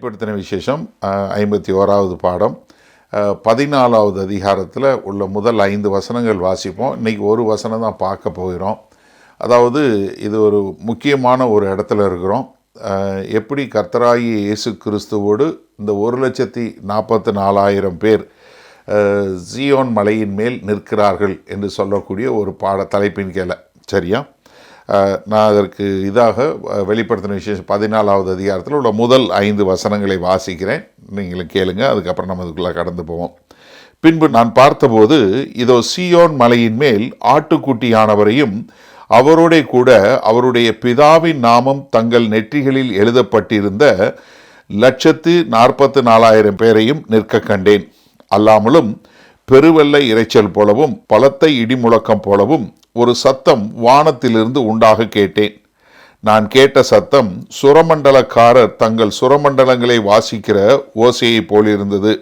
வெளிப்படுத்தின விசேஷம் 51வது பாடம் 14வது அதிகாரத்தில் உள்ள முதல் 5 வசனங்கள் வாசிப்போம். இன்றைக்கி ஒரு வசனம் தான் பார்க்க போகிறோம். அதாவது இது ஒரு முக்கியமான ஒரு இடத்துல இருக்கிறோம். எப்படி கர்த்தராகிய இயேசு கிறிஸ்துவோடு இந்த 1,44,000 பேர் ஜியோன் மலையின் மேல் நிற்கிறார்கள் என்று சொல்லக்கூடிய ஒரு தலைப்பின் கீழே. சரியா? நான் அதற்கு இதாக வெளிப்படுத்தின விசேஷம் 14வது அதிகாரத்தில் உள்ள முதல் 5 வசனங்களை வாசிக்கிறேன். நீங்களும் கேளுங்க, அதுக்கப்புறம் நம்ம அதுக்குள்ளே கடந்து போவோம். பின்பு நான் பார்த்தபோது, இதோ சீயோன் மலையின் மேல் ஆட்டுக்குட்டியானவரையும் அவரோட கூட அவருடைய பிதாவின் நாமம் தங்கள் நெற்றிகளில் எழுதப்பட்டிருந்த 1,44,000 பேரையும் நிற்க கண்டேன். அல்லாமலும் பெருவெள்ள இரைச்சல் போலவும் பலத்த இடிமுழக்கம் போலவும் ஒரு சத்தம் வானத்திலிருந்து உண்டாக கேட்டேன். நான் கேட்ட சத்தம் சுரமண்டலக்காரர் தங்கள் சுரமண்டலங்களை வாசிக்கிற ஓசையை போலிருந்தது.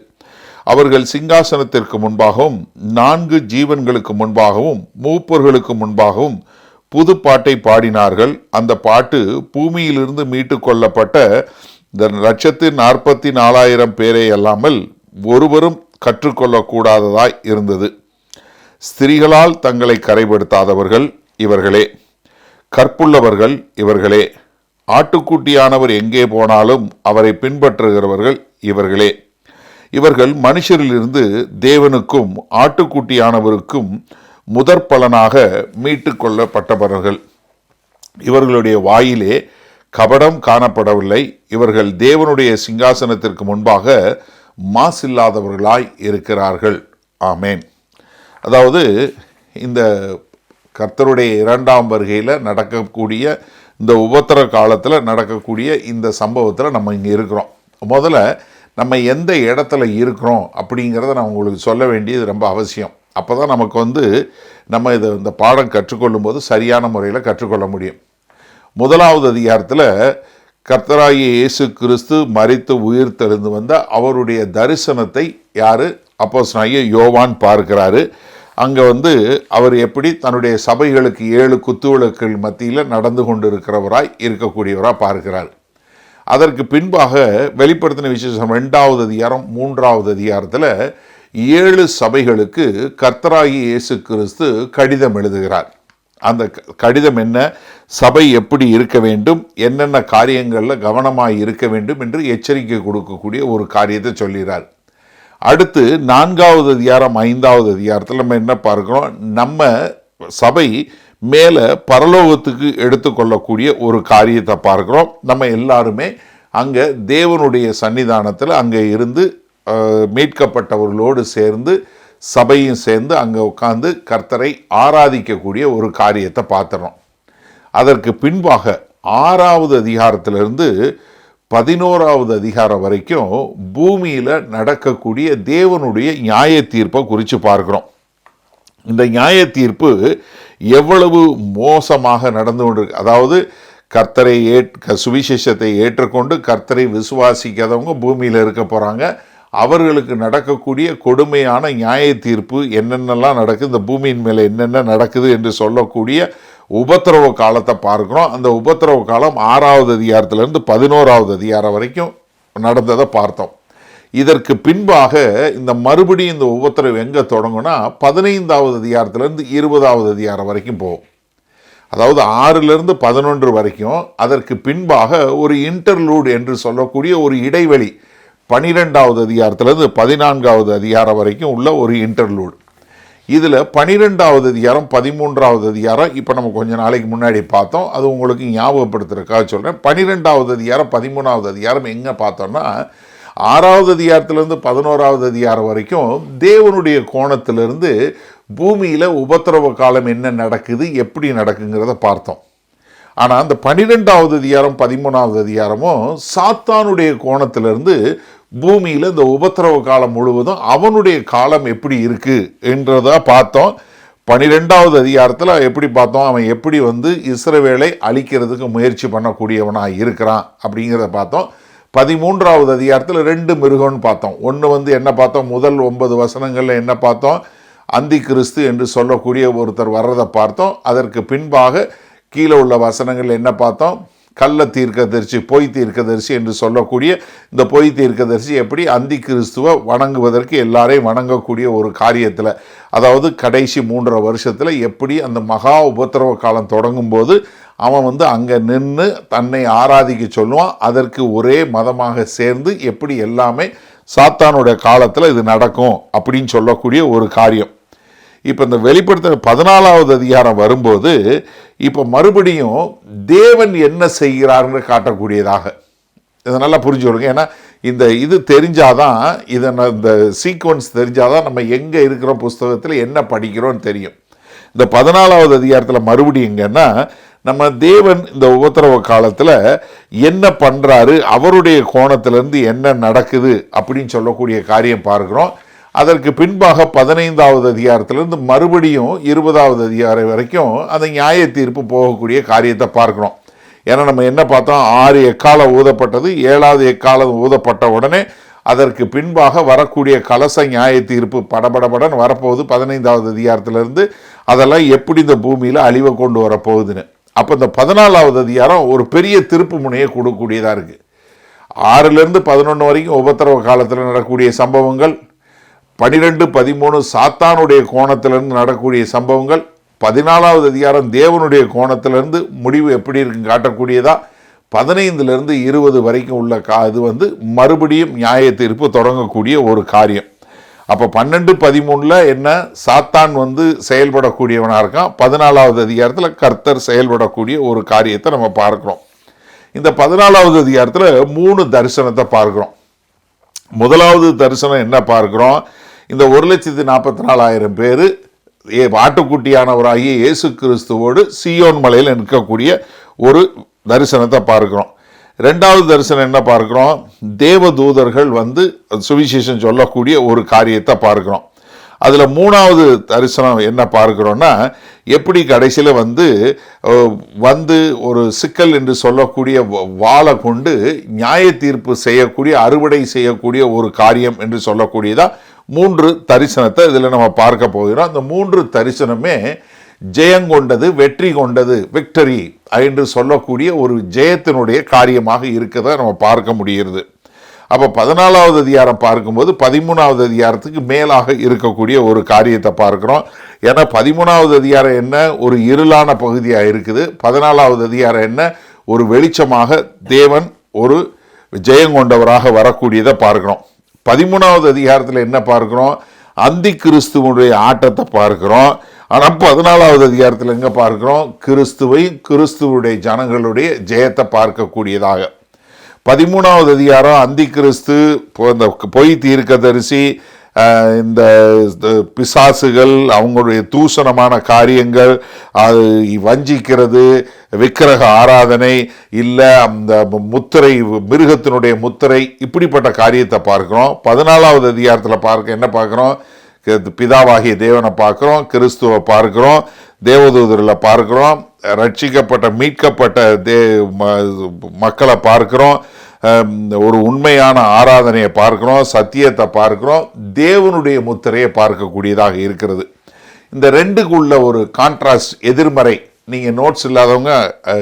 அவர்கள் சிங்காசனத்திற்கு முன்பாகவும் 4 ஜீவன்களுக்கு முன்பாகவும் மூப்பர்களுக்கு முன்பாகவும் புது பாட்டை பாடினார்கள். அந்த பாட்டு பூமியிலிருந்து மீட்டு கொள்ளப்பட்ட 1,44,000 பேரை அல்லாமல் ஒருவரும் கற்றுக்கொள்ளக்கூடாததாய் இருந்தது. ஸ்திரீகளால் தங்களை கரைப்படுத்தாதவர்கள் இவர்களே, கற்புள்ளவர்கள் இவர்களே, ஆட்டுக்குட்டியானவர் எங்கே போனாலும் அவரை பின்பற்றுகிறவர்கள் இவர்களே. இவர்கள் மனுஷரிலிருந்து தேவனுக்கும் ஆட்டுக்குட்டியானவருக்கும் முதற் பலனாக மீட்டு கொள்ளப்பட்டவர்கள். இவர்களுடைய வாயிலே கபடம் காணப்படவில்லை. இவர்கள் தேவனுடைய சிங்காசனத்திற்கு முன்பாக மாசில்லாதவர்களாய் இருக்கிறார்கள். ஆமேன். அதாவது இந்த கர்த்தருடைய 2ஆம் வருகையில் நடக்கக்கூடிய இந்த உபத்திர காலத்தில் நடக்கக்கூடிய இந்த சம்பவத்தில் நம்ம இங்கே இருக்கிறோம். முதல்ல நம்ம எந்த இடத்துல இருக்கிறோம் அப்படிங்கிறத நான் உங்களுக்கு சொல்ல வேண்டியது ரொம்ப அவசியம். அப்போ தான் நமக்கு நம்ம இந்த பாடம் கற்றுக்கொள்ளும் போது சரியான முறையில் கற்றுக்கொள்ள முடியும். 1வது அதிகாரத்தில் கர்த்தராகிய இயேசு கிறிஸ்து மரித்து உயிர் தெழுந்து வந்த அவருடைய தரிசனத்தை யார்? அப்போஸ்தலனாகிய யோவான் பார்க்கிறாரு. அங்கே அவர் எப்படி தன்னுடைய சபைகளுக்கு 7 குத்துவிளக்குகள் மத்தியில் நடந்து கொண்டிருக்கிறவராய் இருக்கக்கூடியவராக பார்க்கிறார். அதற்கு பின்பாக வெளிப்படுத்தின விசேஷம் 2வது அதிகாரம் 3வது அதிகாரத்தில் 7 சபைகளுக்கு கர்த்தராகிய இயேசு கிறிஸ்து கடிதம் எழுதுகிறார். அந்த கடிதம் என்ன, சபை எப்படி இருக்க வேண்டும், என்னென்ன காரியங்களில் கவனமாக இருக்க வேண்டும் என்று எச்சரிக்கை கொடுக்கக்கூடிய ஒரு காரியத்தை சொல்கிறார். அடுத்து 4வது அதிகாரம் 5வது அதிகாரத்தில் நம்ம என்ன பார்க்கிறோம், நம்ம சபை மேலே பரலோகத்துக்கு எடுத்துக்கொள்ளக்கூடிய ஒரு காரியத்தை பார்க்குறோம். நம்ம எல்லாருமே அங்கே தேவனுடைய சன்னிதானத்தில் அங்கே இருந்து மீட்கப்பட்டவர்களோடு சேர்ந்து சபையும் சேர்ந்து அங்கே உட்கார்ந்து கர்த்தரை ஆராதிக்கக்கூடிய ஒரு காரியத்தை பார்த்துறோம். அதற்கு பின்பாக 6வது அதிகாரத்திலிருந்து 11வது அதிகாரம் வரைக்கும் பூமியில் நடக்கக்கூடிய தேவனுடைய நியாய தீர்ப்பை குறித்து பார்க்குறோம். இந்த நியாய தீர்ப்பு எவ்வளவு மோசமாக நடந்து கொண்டிருக்கு. அதாவது கர்த்தரை சுவிசேஷத்தை ஏற்றுக்கொண்டு கர்த்தரை விசுவாசிக்காதவங்க பூமியில் இருக்க போகிறாங்க. அவர்களுக்கு நடக்கக்கூடிய கொடுமையான நியாய தீர்ப்பு என்னென்னலாம் நடக்குது, இந்த பூமியின் மேலே என்னென்ன நடக்குது என்று சொல்லக்கூடிய உபத்திரவ காலத்தை பார்க்குறோம். அந்த உபத்திரவ காலம் 6வது அதிகாரத்திலேருந்து 11வது அதிகாரம் வரைக்கும் நடந்ததை பார்த்தோம். இதற்கு பின்பாக இந்த மறுபடியும் இந்த உபத்திரவு எங்கே தொடங்கும்னா 15வது அதிகாரத்திலேருந்து 20வது அதிகாரம் வரைக்கும் போகும். அதாவது 6லிருந்து 11 வரைக்கும். அதற்கு பின்பாக ஒரு இன்டர்லூட் என்று சொல்லக்கூடிய ஒரு இடைவெளி 12வது அதிகாரத்திலேருந்து 14வது அதிகாரம் வரைக்கும் உள்ள ஒரு இன்டர்லூட். இதில் 12வது அதிகாரம் 13வது அதிகாரம் இப்போ நம்ம கொஞ்ச நாளைக்கு முன்னாடி பார்த்தோம். அது உங்களுக்கு ஞாபகப்படுத்துறதுக்காக சொல்கிறேன். 12வது அதிகாரம் 13வது அதிகாரம் எங்கே பார்த்தோம்னா 6வது அதிகாரத்திலேருந்து 11வது அதிகாரம் வரைக்கும் தேவனுடைய கோணத்திலிருந்து பூமியில் உபத்திரவ காலம் என்ன நடக்குது, எப்படி நடக்குங்கிறத பார்த்தோம். ஆனால் அந்த 12வது அதிகாரம் 13வது அதிகாரமும் சாத்தானுடைய கோணத்திலிருந்து பூமியில் இந்த உபத்திரவ காலம் முழுவதும் அவனுடைய காலம் எப்படி இருக்குது என்றதை பார்த்தோம். 12வது அதிகாரத்தில் எப்படி பார்த்தோம், அவன் எப்படி இஸ்ரவேலை அழிக்கிறதுக்கு முயற்சி பண்ணக்கூடியவனாக இருக்கிறான் அப்படிங்கிறத பார்த்தோம். 13வது அதிகாரத்தில் 2 மிருகம்னு பார்த்தோம். ஒன்று என்ன பார்த்தோம், முதல் 9 வசனங்களில் என்ன பார்த்தோம், அந்தி கிறிஸ்து என்று சொல்லக்கூடிய ஒருத்தர் வர்றதை பார்த்தோம். அதற்கு பின்பாக கீழே உள்ள வசனங்கள் என்ன பார்த்தோம், கள்ள தீர்க்கதரிசி, பொய் தீர்க்கதரிசி என்று சொல்லக்கூடிய இந்த பொய் தீர்க்கதரிசி எப்படி அந்தி கிறிஸ்துவை வணங்குவதற்கு எல்லாரையும் வணங்கக்கூடிய ஒரு காரியத்தில், அதாவது கடைசி 3.5 வருஷத்தில் எப்படி அந்த மகா உபத்திரவ காலம் தொடங்கும் போது அவன் அங்கே நின்று தன்னை ஆராதிக்க சொல்லுவான். அதற்கு ஒரே மதமாக சேர்ந்து எப்படி எல்லாமே சாத்தானுடைய காலத்தில் இது நடக்கும் அப்படின்னு சொல்லக்கூடிய ஒரு காரியம். இப்போ இந்த வெளிப்படுத்த 14வது அதிகாரம் வரும்போது இப்போ மறுபடியும் தேவன் என்ன செய்கிறார்னு காட்டக்கூடியதாக, இதை நல்லா புரிஞ்சுக்கொள்ளுங்க. ஏன்னா இது தெரிஞ்சாதான், இந்த சீக்வன்ஸ் தெரிஞ்சாதான் நம்ம எங்கே இருக்கிற புஸ்தகத்தில் என்ன படிக்கிறோன்னு தெரியும். இந்த 14வது அதிகாரத்தில் மறுபடியும் எங்கன்னா நம்ம தேவன் இந்த உபத்திரவ காலத்தில் என்ன பண்ணுறாரு, அவருடைய கோணத்திலேருந்து என்ன நடக்குது அப்படின்னு சொல்லக்கூடிய காரியம் பார்க்குறோம். அதற்கு பின்பாக 15வது அதிகாரத்திலிருந்து மறுபடியும் 20வது அதிகாரம் வரைக்கும் அந்த நியாய தீர்ப்பு போகக்கூடிய காரியத்தை பார்க்குறோம். ஏன்னா நம்ம என்ன பார்த்தோம், 6 எக்காலம் ஊதப்பட்டது, 7வது எக்காலம் ஊதப்பட்ட உடனே அதற்கு பின்பாக வரக்கூடிய கலச நியாய தீர்ப்பு படபடபடன் வரப்போகுது. 15வது அதிகாரத்திலிருந்து அதெல்லாம் எப்படி இந்த பூமியில் அழிவை கொண்டு வரப்போகுதுன்னு. அப்போ இந்த 14வது அதிகாரம் ஒரு பெரிய திருப்பு முனையை கொடுக்கக்கூடியதாக இருக்குது. 6லேருந்து 11 வரைக்கும் உபத்திரவ காலத்தில் நடக்கக்கூடிய சம்பவங்கள், 12, 13 சாத்தானுடைய கோணத்திலிருந்து நடக்கக்கூடிய சம்பவங்கள், 14வது அதிகாரம் தேவனுடைய கோணத்திலிருந்து முடிவு எப்படி இருக்குன்னு காட்டக்கூடியதா, 15லேருந்து 20 வரைக்கும் உள்ள இது மறுபடியும் நியாய தீர்ப்பு தொடங்கக்கூடிய ஒரு காரியம். அப்போ 12, 13 என்ன, சாத்தான் செயல்படக்கூடியவனாக இருக்கான். 14வது அதிகாரத்தில் கர்த்தர் செயல்படக்கூடிய ஒரு காரியத்தை நம்ம பார்க்குறோம். இந்த 14வது அதிகாரத்தில் 3 தரிசனத்தை பார்க்குறோம். முதலாவது தரிசனம் என்ன பார்க்குறோம், இந்த 1,44,000 பேர் ஆட்டுக்குட்டியானவராகிய இயேசு கிறிஸ்துவோடு சீயோன் மலையில் நிற்கக்கூடிய ஒரு தரிசனத்தை பார்க்குறோம். 2வது தரிசனம் என்ன பார்க்குறோம், தேவதூதர்கள் சுவிசேஷம் சொல்லக்கூடிய ஒரு காரியத்தை பார்க்குறோம். அதில் 3வது தரிசனம் என்ன பார்க்குறோன்னா, எப்படி கடைசியில் ஒரு சிக்கல் என்று சொல்லக்கூடிய வாளை கொண்டு நியாய தீர்ப்பு செய்யக்கூடிய, அறுவடை செய்யக்கூடிய ஒரு காரியம் என்று சொல்லக்கூடியதா 3 தரிசனத்தை இதில் நம்ம பார்க்க போகிறோம். அந்த 3 தரிசனமே ஜெயங்கொண்டது, வெற்றி கொண்டது, விக்டரி என்று சொல்லக்கூடிய ஒரு ஜெயத்தினுடைய காரியமாக இருக்கிறத நம்ம பார்க்க முடிகிறது. அப்போ 14வது அதிகாரம் பார்க்கும்போது 13வது அதிகாரத்துக்கு மேலாக இருக்கக்கூடிய ஒரு காரியத்தை பார்க்குறோம். ஏன்னா 13வது அதிகாரம் என்ன, ஒரு இருளான பகுதியாக இருக்குது. 14வது அதிகாரம் என்ன, ஒரு வெளிச்சமாக தேவன் ஒரு ஜெயங்கொண்டவராக வரக்கூடியதை பார்க்குறோம். 13வது அதிகாரத்தில் என்ன பார்க்குறோம், அந்தி கிறிஸ்துவனுடைய ஆட்டத்தை பார்க்குறோம். ஆனால் 14வது அதிகாரத்தில் எங்கே பார்க்குறோம், கிறிஸ்துவுடைய ஜனங்களுடைய ஜெயத்தை பார்க்கக்கூடியதாக. 13வது அதிகாரம் அந்தி கிறிஸ்து, இந்த பொய் தீர்க்கதரிசி, இந்த பிசாசுகள், அவங்களுடைய தூஷணமான காரியங்கள், அது வஞ்சிக்கிறது, விக்கிரக ஆராதனை, இல்லை அந்த முத்திரை, மிருகத்தினுடைய முத்திரை, இப்படிப்பட்ட காரியத்தை பார்க்குறோம். 14வது அதிகாரத்தில் என்ன பார்க்குறோம், பிதாவாகிய தேவனை பார்க்குறோம், கிறிஸ்துவை பார்க்குறோம், தேவதூதர்களை பார்க்குறோம், ரட்சிக்கப்பட்ட மீட்கப்பட்ட மக்களை பார்க்குறோம், ஒரு உண்மையான ஆராதனையை பார்க்குறோம், சத்தியத்தை பார்க்குறோம், தேவனுடைய முத்திரையை பார்க்கக்கூடியதாக இருக்கிறது. இந்த ரெண்டுக்குள்ள ஒரு கான்ட்ராஸ்ட், எதிர்மறை. நீங்கள் நோட்ஸ் இல்லாதவங்க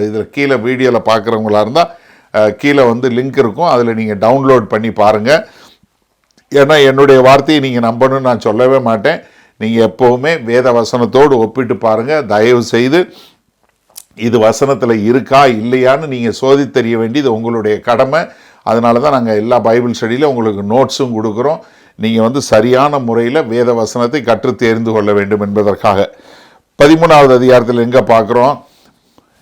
இதில் கீழே வீடியோவில் பார்க்குறவங்களா இருந்தால் கீழே லிங்க் இருக்கும், அதில் நீங்கள் டவுன்லோட் பண்ணி பாருங்கள். ஏன்னா என்னுடைய வார்த்தையை நீங்கள் நம்பணும்னு நான் சொல்லவே மாட்டேன். நீங்கள் எப்போவுமே வேத வசனத்தோடு ஒப்பிட்டு பாருங்கள். தயவு செய்து இது வசனத்தில் இருக்கா இல்லையான்னு நீங்கள் சோதித்தறிய வேண்டியது உங்களுடைய கடமை. அதனால தான் நாங்கள் எல்லா பைபிள் ஸ்டடியில் உங்களுக்கு நோட்ஸும் கொடுக்குறோம். நீங்கள் சரியான முறையில் வேத வசனத்தை கற்று தெரிந்து கொள்ள வேண்டும் என்பதற்காக. 13வது அதிகாரத்தில் எங்கே பார்க்குறோம்,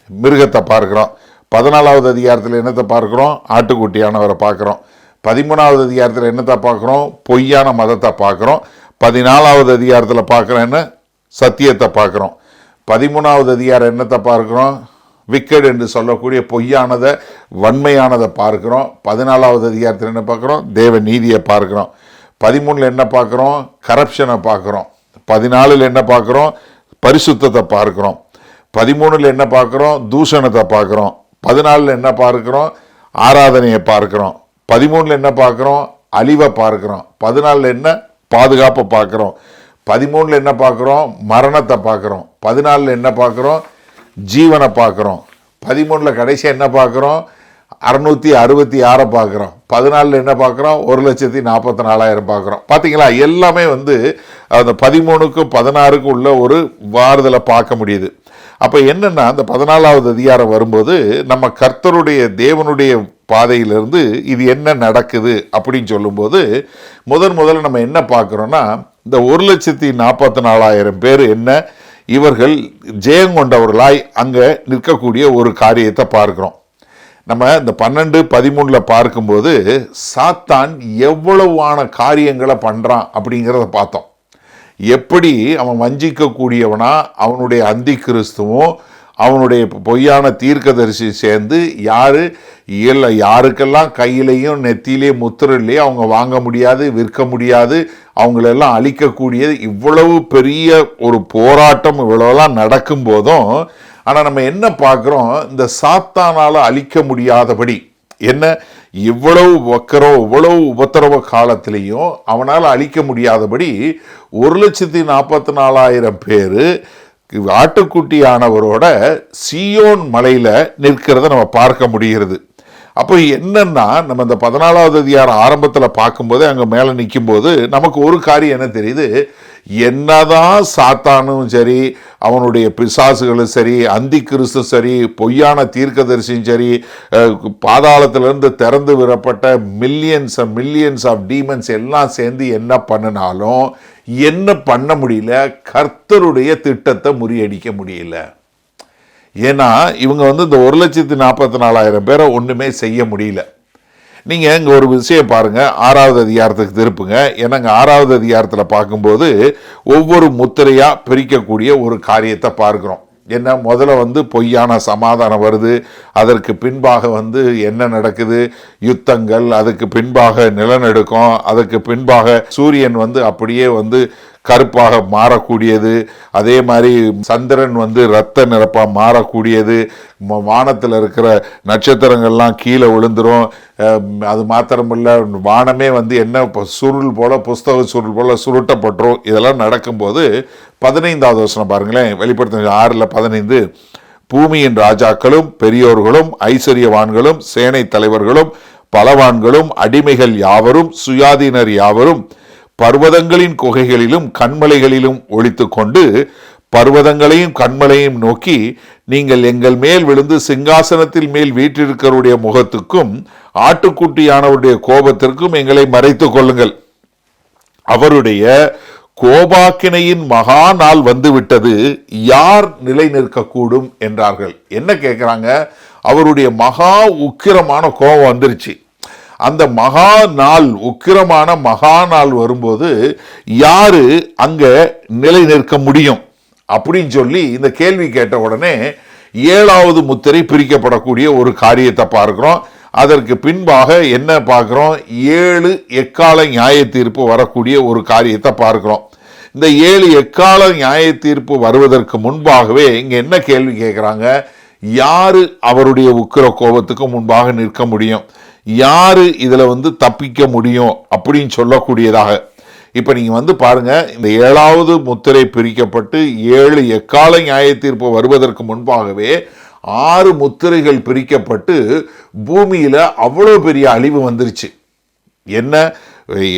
மிருகத்தை பார்க்குறோம். 14வது அதிகாரத்தில் என்னத்தை பார்க்குறோம், ஆட்டுக்குட்டியானவரை பார்க்குறோம். 13வது அதிகாரத்தில் என்னத்தை பார்க்குறோம், பொய்யான மதத்தை பார்க்குறோம். 14வது அதிகாரத்தில் பார்க்குறோம் என்ன, சத்தியத்தை பார்க்குறோம். 13வது அதிகாரம் என்னத்தை பார்க்குறோம், விக்கெட் என்று சொல்லக்கூடிய பொய்யானதை, வன்மையானதை பார்க்குறோம். 14வது அதிகாரத்தில் என்ன பார்க்குறோம், தேவ நீதியை பார்க்குறோம். 13ல் என்ன பார்க்குறோம், கரப்ஷனை பார்க்குறோம். 14ல் என்ன பார்க்குறோம், பரிசுத்தத்தை பார்க்குறோம். 13ல் என்ன பார்க்குறோம், தூஷணத்தை பார்க்குறோம். 14ல் என்ன பார்க்குறோம், ஆராதனையை பார்க்குறோம். 13ல் என்ன பார்க்குறோம், அழிவை பார்க்குறோம். 14ல் என்ன, பாதுகாப்பை பார்க்குறோம். 13ல் என்ன பார்க்குறோம், மரணத்தை பார்க்குறோம். 14ல் என்ன பார்க்குறோம், ஜீவனை பார்க்குறோம். 13 கடைசியாக என்ன பார்க்குறோம்? 666 பார்க்குறோம். 14 என்ன பார்க்குறோம்? 1,44,000 பார்க்குறோம். பார்த்தீங்களா, எல்லாமே வந்து அந்த 13க்கும் 16க்கும் உள்ள ஒரு வாறுதலை பார்க்க முடியுது. அப்போ என்னென்னா, அந்த 14வது அதிகாரம் வரும்போது நம்ம கர்த்தருடைய தேவனுடைய பாதையிலிருந்து இது என்ன நடக்குது அப்படின்னு சொல்லும்போது முதல்ல நம்ம என்ன பார்க்குறோன்னா, இந்த 1,44,000 பேர் என்ன, இவர்கள் ஜெயங்கொண்டவர்களாய் அங்கே நிற்கக்கூடிய ஒரு காரியத்தை பார்க்குறோம். நம்ம இந்த 12-13 பார்க்கும்போது சாத்தான் எவ்வளவான காரியங்களை பண்ணுறான் அப்படிங்கிறத பார்த்தோம். எப்படி அவன் வஞ்சிக்கக்கூடியவனா அவனுடைய அந்தி கிறிஸ்துவும் அவனுடைய பொய்யான தீர்க்கதரிசி சேர்ந்து யாருக்கெல்லாம் கையிலையும் நெத்தியிலேயும் முத்திரையிலேயே அவங்க வாங்க முடியாது, விற்க முடியாது, அவங்களெல்லாம் அழிக்கக்கூடியது, இவ்வளவு பெரிய ஒரு போராட்டம் இவ்வளோலாம் நடக்கும் போதும், ஆனால் நம்ம என்ன பார்க்குறோம், இந்த சாத்தானால் அழிக்க முடியாதபடி என்ன இவ்வளவு வக்கரம் இவ்வளவு உபத்திரவ காலத்திலையும் அவனால் அழிக்க முடியாதபடி 1,44,000 பேர் ஆட்டுக்குட்டியானவரோட சீயோன் மலையில் நிற்கிறத நம்ம பார்க்க முடிகிறது. அப்போ என்னன்னா, நம்ம இந்த 14வது அதிகாரம் ஆரம்பத்தில் பார்க்கும்போது அங்கே மேலே நிற்கும்போது நமக்கு ஒரு காரியம் என்ன தெரியுது, என்னதான் சாத்தானும் சரி, அவனுடைய பிசாசுகளும் சரி, அந்தி கிறிஸ்து சரி, பொய்யான தீர்க்கதரிசியும் சரி, பாதாளத்திலிருந்து திறந்து விடப்பட்ட மில்லியன்ஸ் ஆஃப் டீமன்ஸ் எல்லாம் சேர்ந்து என்ன பண்ணினாலும் என்ன பண்ண முடியல, கர்த்தருடைய திட்டத்தை முறியடிக்க முடியல. ஏன்னா இவங்க வந்து இந்த 1,44,000 பேரை ஒன்றுமே செய்ய முடியல. நீங்கள் இங்கே ஒரு விஷயம் பாருங்கள், 6வது அதிகாரத்துக்கு திருப்புங்க. ஏன்னா இங்கே 6வது அதிகாரத்தில் பார்க்கும்போது ஒவ்வொரு முத்திரையாக பிரிக்கக்கூடிய ஒரு காரியத்தை பார்க்குறோம். என்ன, முதல்ல வந்து பொய்யான சமாதானம் வருது, அதற்கு பின்பாக வந்து என்ன நடக்குது, யுத்தங்கள், அதுக்கு பின்பாக நிலநடுக்கம், அதுக்கு பின்பாக சூரியன் வந்து அப்படியே வந்து கருப்பாக மாறக்கூடியது, அதே மாதிரி சந்திரன் வந்து இரத்த நிறப்பாக மாறக்கூடியது, வானத்தில் இருக்கிற நட்சத்திரங்கள்லாம் கீழே விழுந்துரும். அது மாத்திரமில்லை, வானமே வந்து என்ன சுருள் போல், புஸ்தக சுருள் போல் சுருட்டப்பட்டுரும். இதெல்லாம் நடக்கும்போது 15வது வசனம் பாருங்களேன், வெளிப்படுத்த 6:15, பூமியின் ராஜாக்களும் பெரியோர்களும் ஐஸ்வர்யவான்களும் சேனை தலைவர்களும் பலவான்களும் அடிமைகள் யாவரும் சுயாதீனர் யாவரும் பர்வதங்களின் குகைகளிலும் கண்மலைகளிலும் ஒளித்து கொண்டு பர்வதங்களையும் கண்மலையும் நோக்கி, நீங்கள் எங்கள் மேல் விழுந்து சிங்காசனத்தில் மேல் வீற்றிருக்கிறவருடைய முகத்துக்கும் ஆட்டுக்குட்டியானவருடைய கோபத்திற்கும் எங்களை மறைத்து கொள்ளுங்கள், அவருடைய கோபாக்கினையின் மகா நாள் வந்துவிட்டது, யார் நிலை நிற்கக்கூடும் என்றார்கள். என்ன கேட்குறாங்க, அவருடைய மகா உக்கிரமான கோபம் வந்துருச்சு. அந்த மகா நாள், உக்கிரமான மகா நாள் வரும்போது யாரு அங்க நிலை நிற்க முடியும் அப்படின்னு சொல்லி இந்த கேள்வி கேட்ட உடனே 7வது முத்திரை பிரிக்கப்படக்கூடிய ஒரு காரியத்தை பார்க்கிறோம். அதற்கு பின்பாக என்ன பார்க்கிறோம், 7 எக்கால நியாய தீர்ப்பு வரக்கூடிய ஒரு காரியத்தை பார்க்கிறோம். இந்த 7 எக்கால நியாய தீர்ப்பு வருவதற்கு முன்பாகவே இங்க என்ன கேள்வி கேட்கிறாங்க, யாரு அவருடைய உக்கிர கோபத்துக்கு முன்பாக நிற்க முடியும், யாரு இதுல வந்து தப்பிக்க முடியும் அப்படின்னு சொல்லக்கூடியதாக. இப்ப நீங்க வந்து பாருங்க, இந்த 7வது முத்திரை பிரிக்கப்பட்டு 7 எக்கால நியாய தீர்ப்பு வருவதற்கு முன்பாகவே 6 முத்திரைகள் பிரிக்கப்பட்டு பூமியில அவ்வளவு பெரிய அழிவு வந்துருச்சு. என்ன,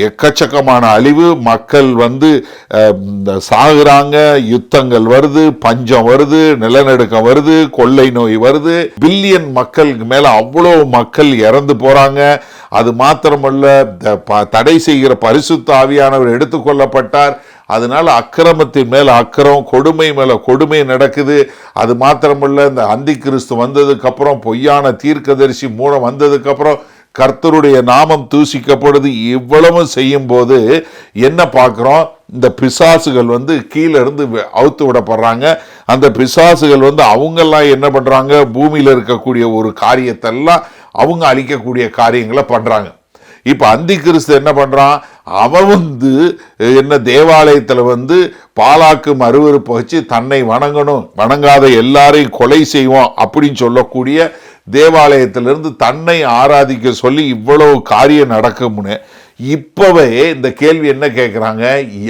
எக்கச்சக்கமான அழிவு, மக்கள் வந்து சாகுறாங்க, யுத்தங்கள் வருது, பஞ்சம் வருது, நிலநடுக்கம் வருது, கொள்ளை நோய் வருது, பில்லியன் மக்களுக்கு மேல அவ்வளோ மக்கள் இறந்து போறாங்க. அது மாத்திரமல்ல, தடை செய்கிற பரிசுத்த ஆவியானவர் எடுத்துக்கொள்ளப்பட்டார். அதனால அக்கிரமத்தின் மேல அக்கிரம், கொடுமை மேல கொடுமை நடக்குது. அது மாத்திரமல்ல, இந்த அந்தி கிறிஸ்து வந்ததுக்கு அப்புறம், பொய்யான தீர்க்கதரிசி மூலம் வந்ததுக்கு அப்புறம் கர்த்தருடைய நாமம் தூசிக்கப்படுது. இவ்வளவு செய்யும் போது என்ன பார்க்கிறோம், இந்த பிசாசுகள் வந்து கீழே இருந்து அவுத்து விடப்படுறாங்க. அந்த பிசாசுகள் வந்து அவங்கெல்லாம் என்ன பண்றாங்க, பூமியில இருக்கக்கூடிய ஒரு காரியத்தெல்லாம் அவங்க அழிக்கக்கூடிய காரியங்களை பண்றாங்க. இப்ப அந்தி கிறிஸ்து என்ன பண்றான், அவன் வந்து என்ன தேவாலயத்துல வந்து பாலாக்கு அருவருப்பு வச்சு தன்னை வணங்கணும், வணங்காத எல்லாரையும் கொலை செய்வோம் அப்படின்னு சொல்லக்கூடிய தேவாலயத்திலிருந்து தன்னை ஆராதிக்க சொல்லி இவ்வளவு காரியம் நடக்கும்னு இப்பவே இந்த கேள்வி என்ன கேட்குறாங்க,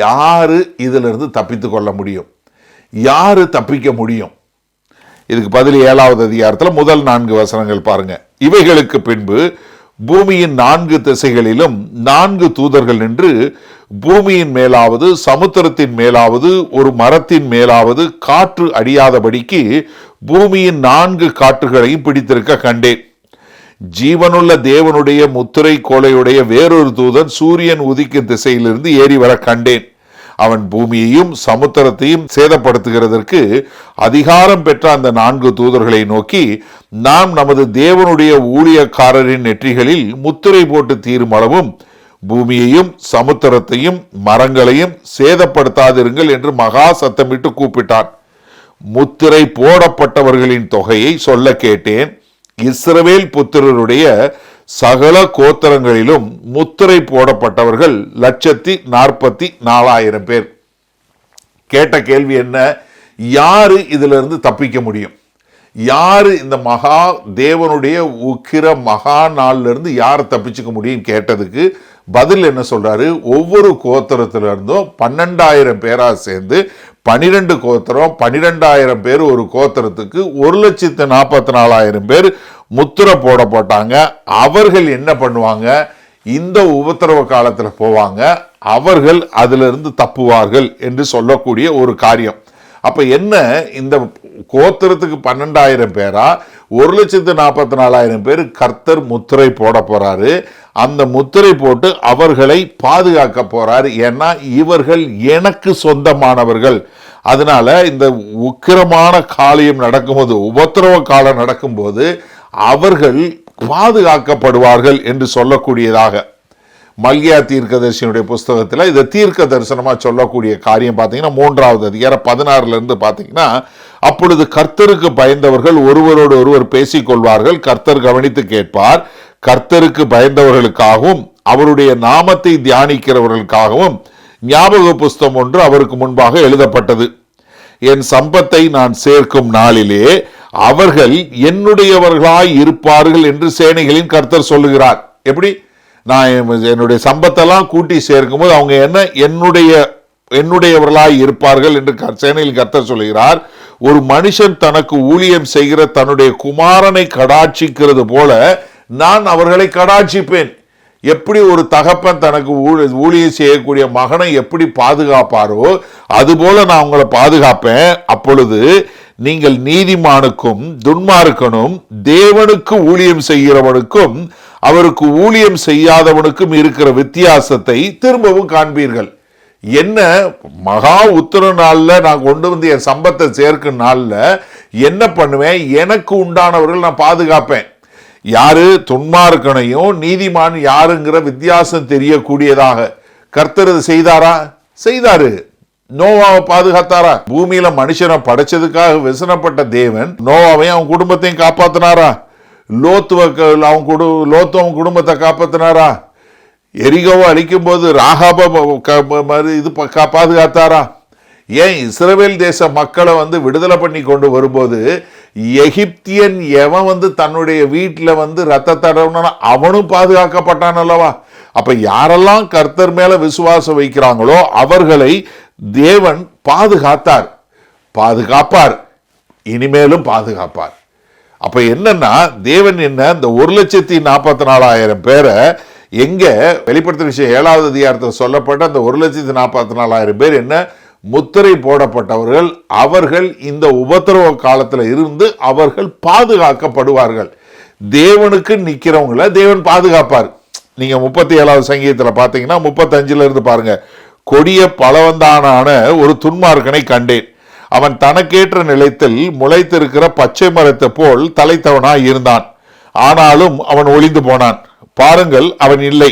யாரு இதுல இருந்து தப்பித்து கொள்ள முடியும், யாரு தப்பிக்க முடியும்? இதுக்கு பதில் 7வது அதிகாரத்தில் முதல் 4 வசனங்கள் பாருங்க. இவைகளுக்கு பின்பு பூமியின் 4 திசைகளிலும் 4 தூதர்கள் நின்று பூமியின் மேலாவது சமுத்திரத்தின் மேலாவது ஒரு மரத்தின் மேலாவது காற்று அடியாதபடிக்கு பூமியின் 4 காற்றுகளையும் பிடித்திருக்க கண்டேன். ஜீவனுள்ள தேவனுடைய முத்திரை கோலையுடைய வேறொரு தூதன் சூரியன் உதிக்கும் திசையிலிருந்து ஏறி வர கண்டேன். அவன் பூமியையும் சமுத்திரத்தையும் சேதப்படுத்துகிறதற்கு அதிகாரம் பெற்ற அந்த 4 தூதர்களை நோக்கி, நாம் நமது தேவனுடைய ஊழியக்காரரின் நெற்றிகளில் முத்திரை போட்டு தீரும் அளவும் பூமியையும் சமுத்திரத்தையும் மரங்களையும் சேதப்படுத்தாதிருங்கள் என்று மகா சத்தமிட்டு கூப்பிட்டான். முத்திரை போடப்பட்டவர்களின் தொகையை சொல்ல கேட்டேன். இஸ்ரவேல் புத்திரருடைய சகல கோத்திரங்களிலும் முத்திரை போடப்பட்டவர்கள் 144,000 பேர். கேட்ட கேள்வி என்ன? யாரு இதுல இருந்து தப்பிக்க முடியும்? யாரு இந்த மகா தேவனுடைய உக்கிர மகா நாள்ல இருந்து யாரை தப்பிச்சுக்க முடியும் கேட்டதுக்கு பதில் என்ன சொல்றாரு? ஒவ்வொரு கோத்திரத்தில இருந்தும் 12,000 பேரா சேர்ந்து 12 கோத்திரம், 12,000 பேர் ஒரு கோத்திரத்துக்கு 1,44,000 பேர் முத்திரை போடப்பட்டாங்க. அவர்கள் என்ன பண்ணுவாங்க? இந்த உபத்திரவ காலத்துல போவாங்க, அவர்கள் அதுல இருந்து தப்புவார்கள் என்று சொல்லக்கூடிய ஒரு காரியம். அப்ப என்ன, இந்த கோத்திரத்துக்கு 12,000 பேரா 1,44,000 பேர் கர்த்தர் முத்திரை போட போறாரு. அந்த முத்திரை போட்டு அவர்களை பாதுகாக்க போறாரு. ஏன்னா இவர்கள் எனக்கு சொந்தமானவர்கள். அதனால இந்த உக்கிரமான காரியம் நடக்கும்போது, உபத்திரவ காலம் நடக்கும்போது அவர்கள் பாதுகாக்கப்படுவார்கள் என்று சொல்லக்கூடியதாக மல்கியா தீர்க்கதரிசனுடைய புஸ்தகத்தில் இதை தீர்க்க தரிசனமா சொல்லக்கூடிய காரியம் பார்த்தீங்கன்னா 3வது அதிகாரம் 16 இருந்து பார்த்தீங்கன்னா, அப்பொழுது கர்த்தருக்கு பயந்தவர்கள் ஒருவரோடு ஒருவர் பேசிக்கொள்வார்கள், கர்த்தர் கவனித்து கேட்பார். கர்த்தருக்கு பயந்தவர்களுக்காகவும் அவருடைய நாமத்தை தியானிக்கிறவர்களுக்காகவும் ஞாபக புஸ்தகம் ஒன்று அவருக்கு முன்பாக எழுதப்பட்டது. என் சம்பத்தை நான் சேர்க்கும் நாளிலே அவர்கள் என்னுடையவர்களாய் இருப்பார்கள் என்று சேனைகளின் கர்த்தர் சொல்லுகிறார். எப்படி? நான் என்னுடைய சம்பத்தெல்லாம் கூட்டி சேர்க்கும் போது அவங்க என்ன என்னுடையவர்களாய் இருப்பார்கள் என்று சேனையில் கர்த்தர் சொல்லுகிறார். ஒரு மனுஷன் தனக்கு ஊழியம் செய்கிற தன்னுடைய குமாரனை கடாட்சிக்கிறது போல நான் அவர்களை கடாட்சிப்பேன். எப்படி ஒரு தகப்பன் தனக்கு ஊழியம் செய்யக்கூடிய மகனை எப்படி பாதுகாப்பாரோ அதுபோல நான் உங்களை பாதுகாப்பேன். அப்பொழுது நீங்கள் நீதிமானுக்கும் துன்மார்க்கனும் தேவனுக்கு ஊழியம் செய்கிறவனுக்கும் அவருக்கு ஊழியம் செய்யாதவனுக்கும் இருக்கிற வித்தியாசத்தை திரும்பவும் காண்பீர்கள். என்ன, மகா உத்தர நாள்ல நான் கொண்டு வந்து என் சம்பத்தை சேர்க்கும் நாள்ல என்ன பண்ணுவேன்? எனக்கு உண்டானவர்கள் நான் பாதுகாப்பேன். யாரு? துன்மார்க்கனையும் நீதிமான் யாருங்கிற வித்தியாசம் தெரியக்கூடியதாக கர்த்தர் செய்தாரா? செய்தாரு. நோவாவை பாதுகாத்தாரா? பூமியில மனுஷனை படைச்சதுக்காக விசனப்பட்ட தேவன் நோவாவையும் அவன் குடும்பத்தையும் காப்பாத்தினாரா? அவன் குடும்பத்தை காப்பாத்தினாரா? எரிகோவை அழிக்கும் போது ராகாப இது பாதுகாத்தாரா? ஏன் இஸ்ரவேல் தேச மக்களை விடுதலை பண்ணி கொண்டு வரும்போது எகிப்தியன் எவன் தன்னுடைய வீட்டில் ரத்த தடவுனா அவனும் பாதுகாக்கப்பட்டான் அல்லவா? அப்ப யாரெல்லாம் கர்த்தர் மேல விசுவாசம் வைக்கிறாங்களோ அவர்களை தேவன் பாதுகாத்தார், பாதுகாப்பார், இனிமேலும் பாதுகாப்பார். அப்ப என்னன்னா தேவன் என்ன இந்த 1,44,000 பேரை எங்க வெளிப்படுத்தின விஷயம் 7வது அதிகாரத்தில் சொல்லப்பட்ட அந்த 1,44,000 பேர் என்ன முத்திரை போடப்பட்டவர்கள். அவர்கள் இந்த உபத்திரவ காலத்தில் இருந்து அவர்கள் பாதுகாக்கப்படுவார்கள். தேவனுக்கு நிக்கிறவங்களை தேவன் பாதுகாப்பார். நீங்க 37வது சங்கீதத்தில் பார்த்தீங்கன்னா 35 இருந்து பாருங்க. கொடிய பலவந்தான ஒரு துன்மார்க்கனை கண்டேன். அவன் தனக்கேற்ற நிலத்தில் முளைத்திருக்கிற பச்சை மரத்தை போல் தலைத்தவனாய் இருந்தான். ஆனாலும் அவன் ஒளிந்து போனான். பாருங்கள், அவன் இல்லை.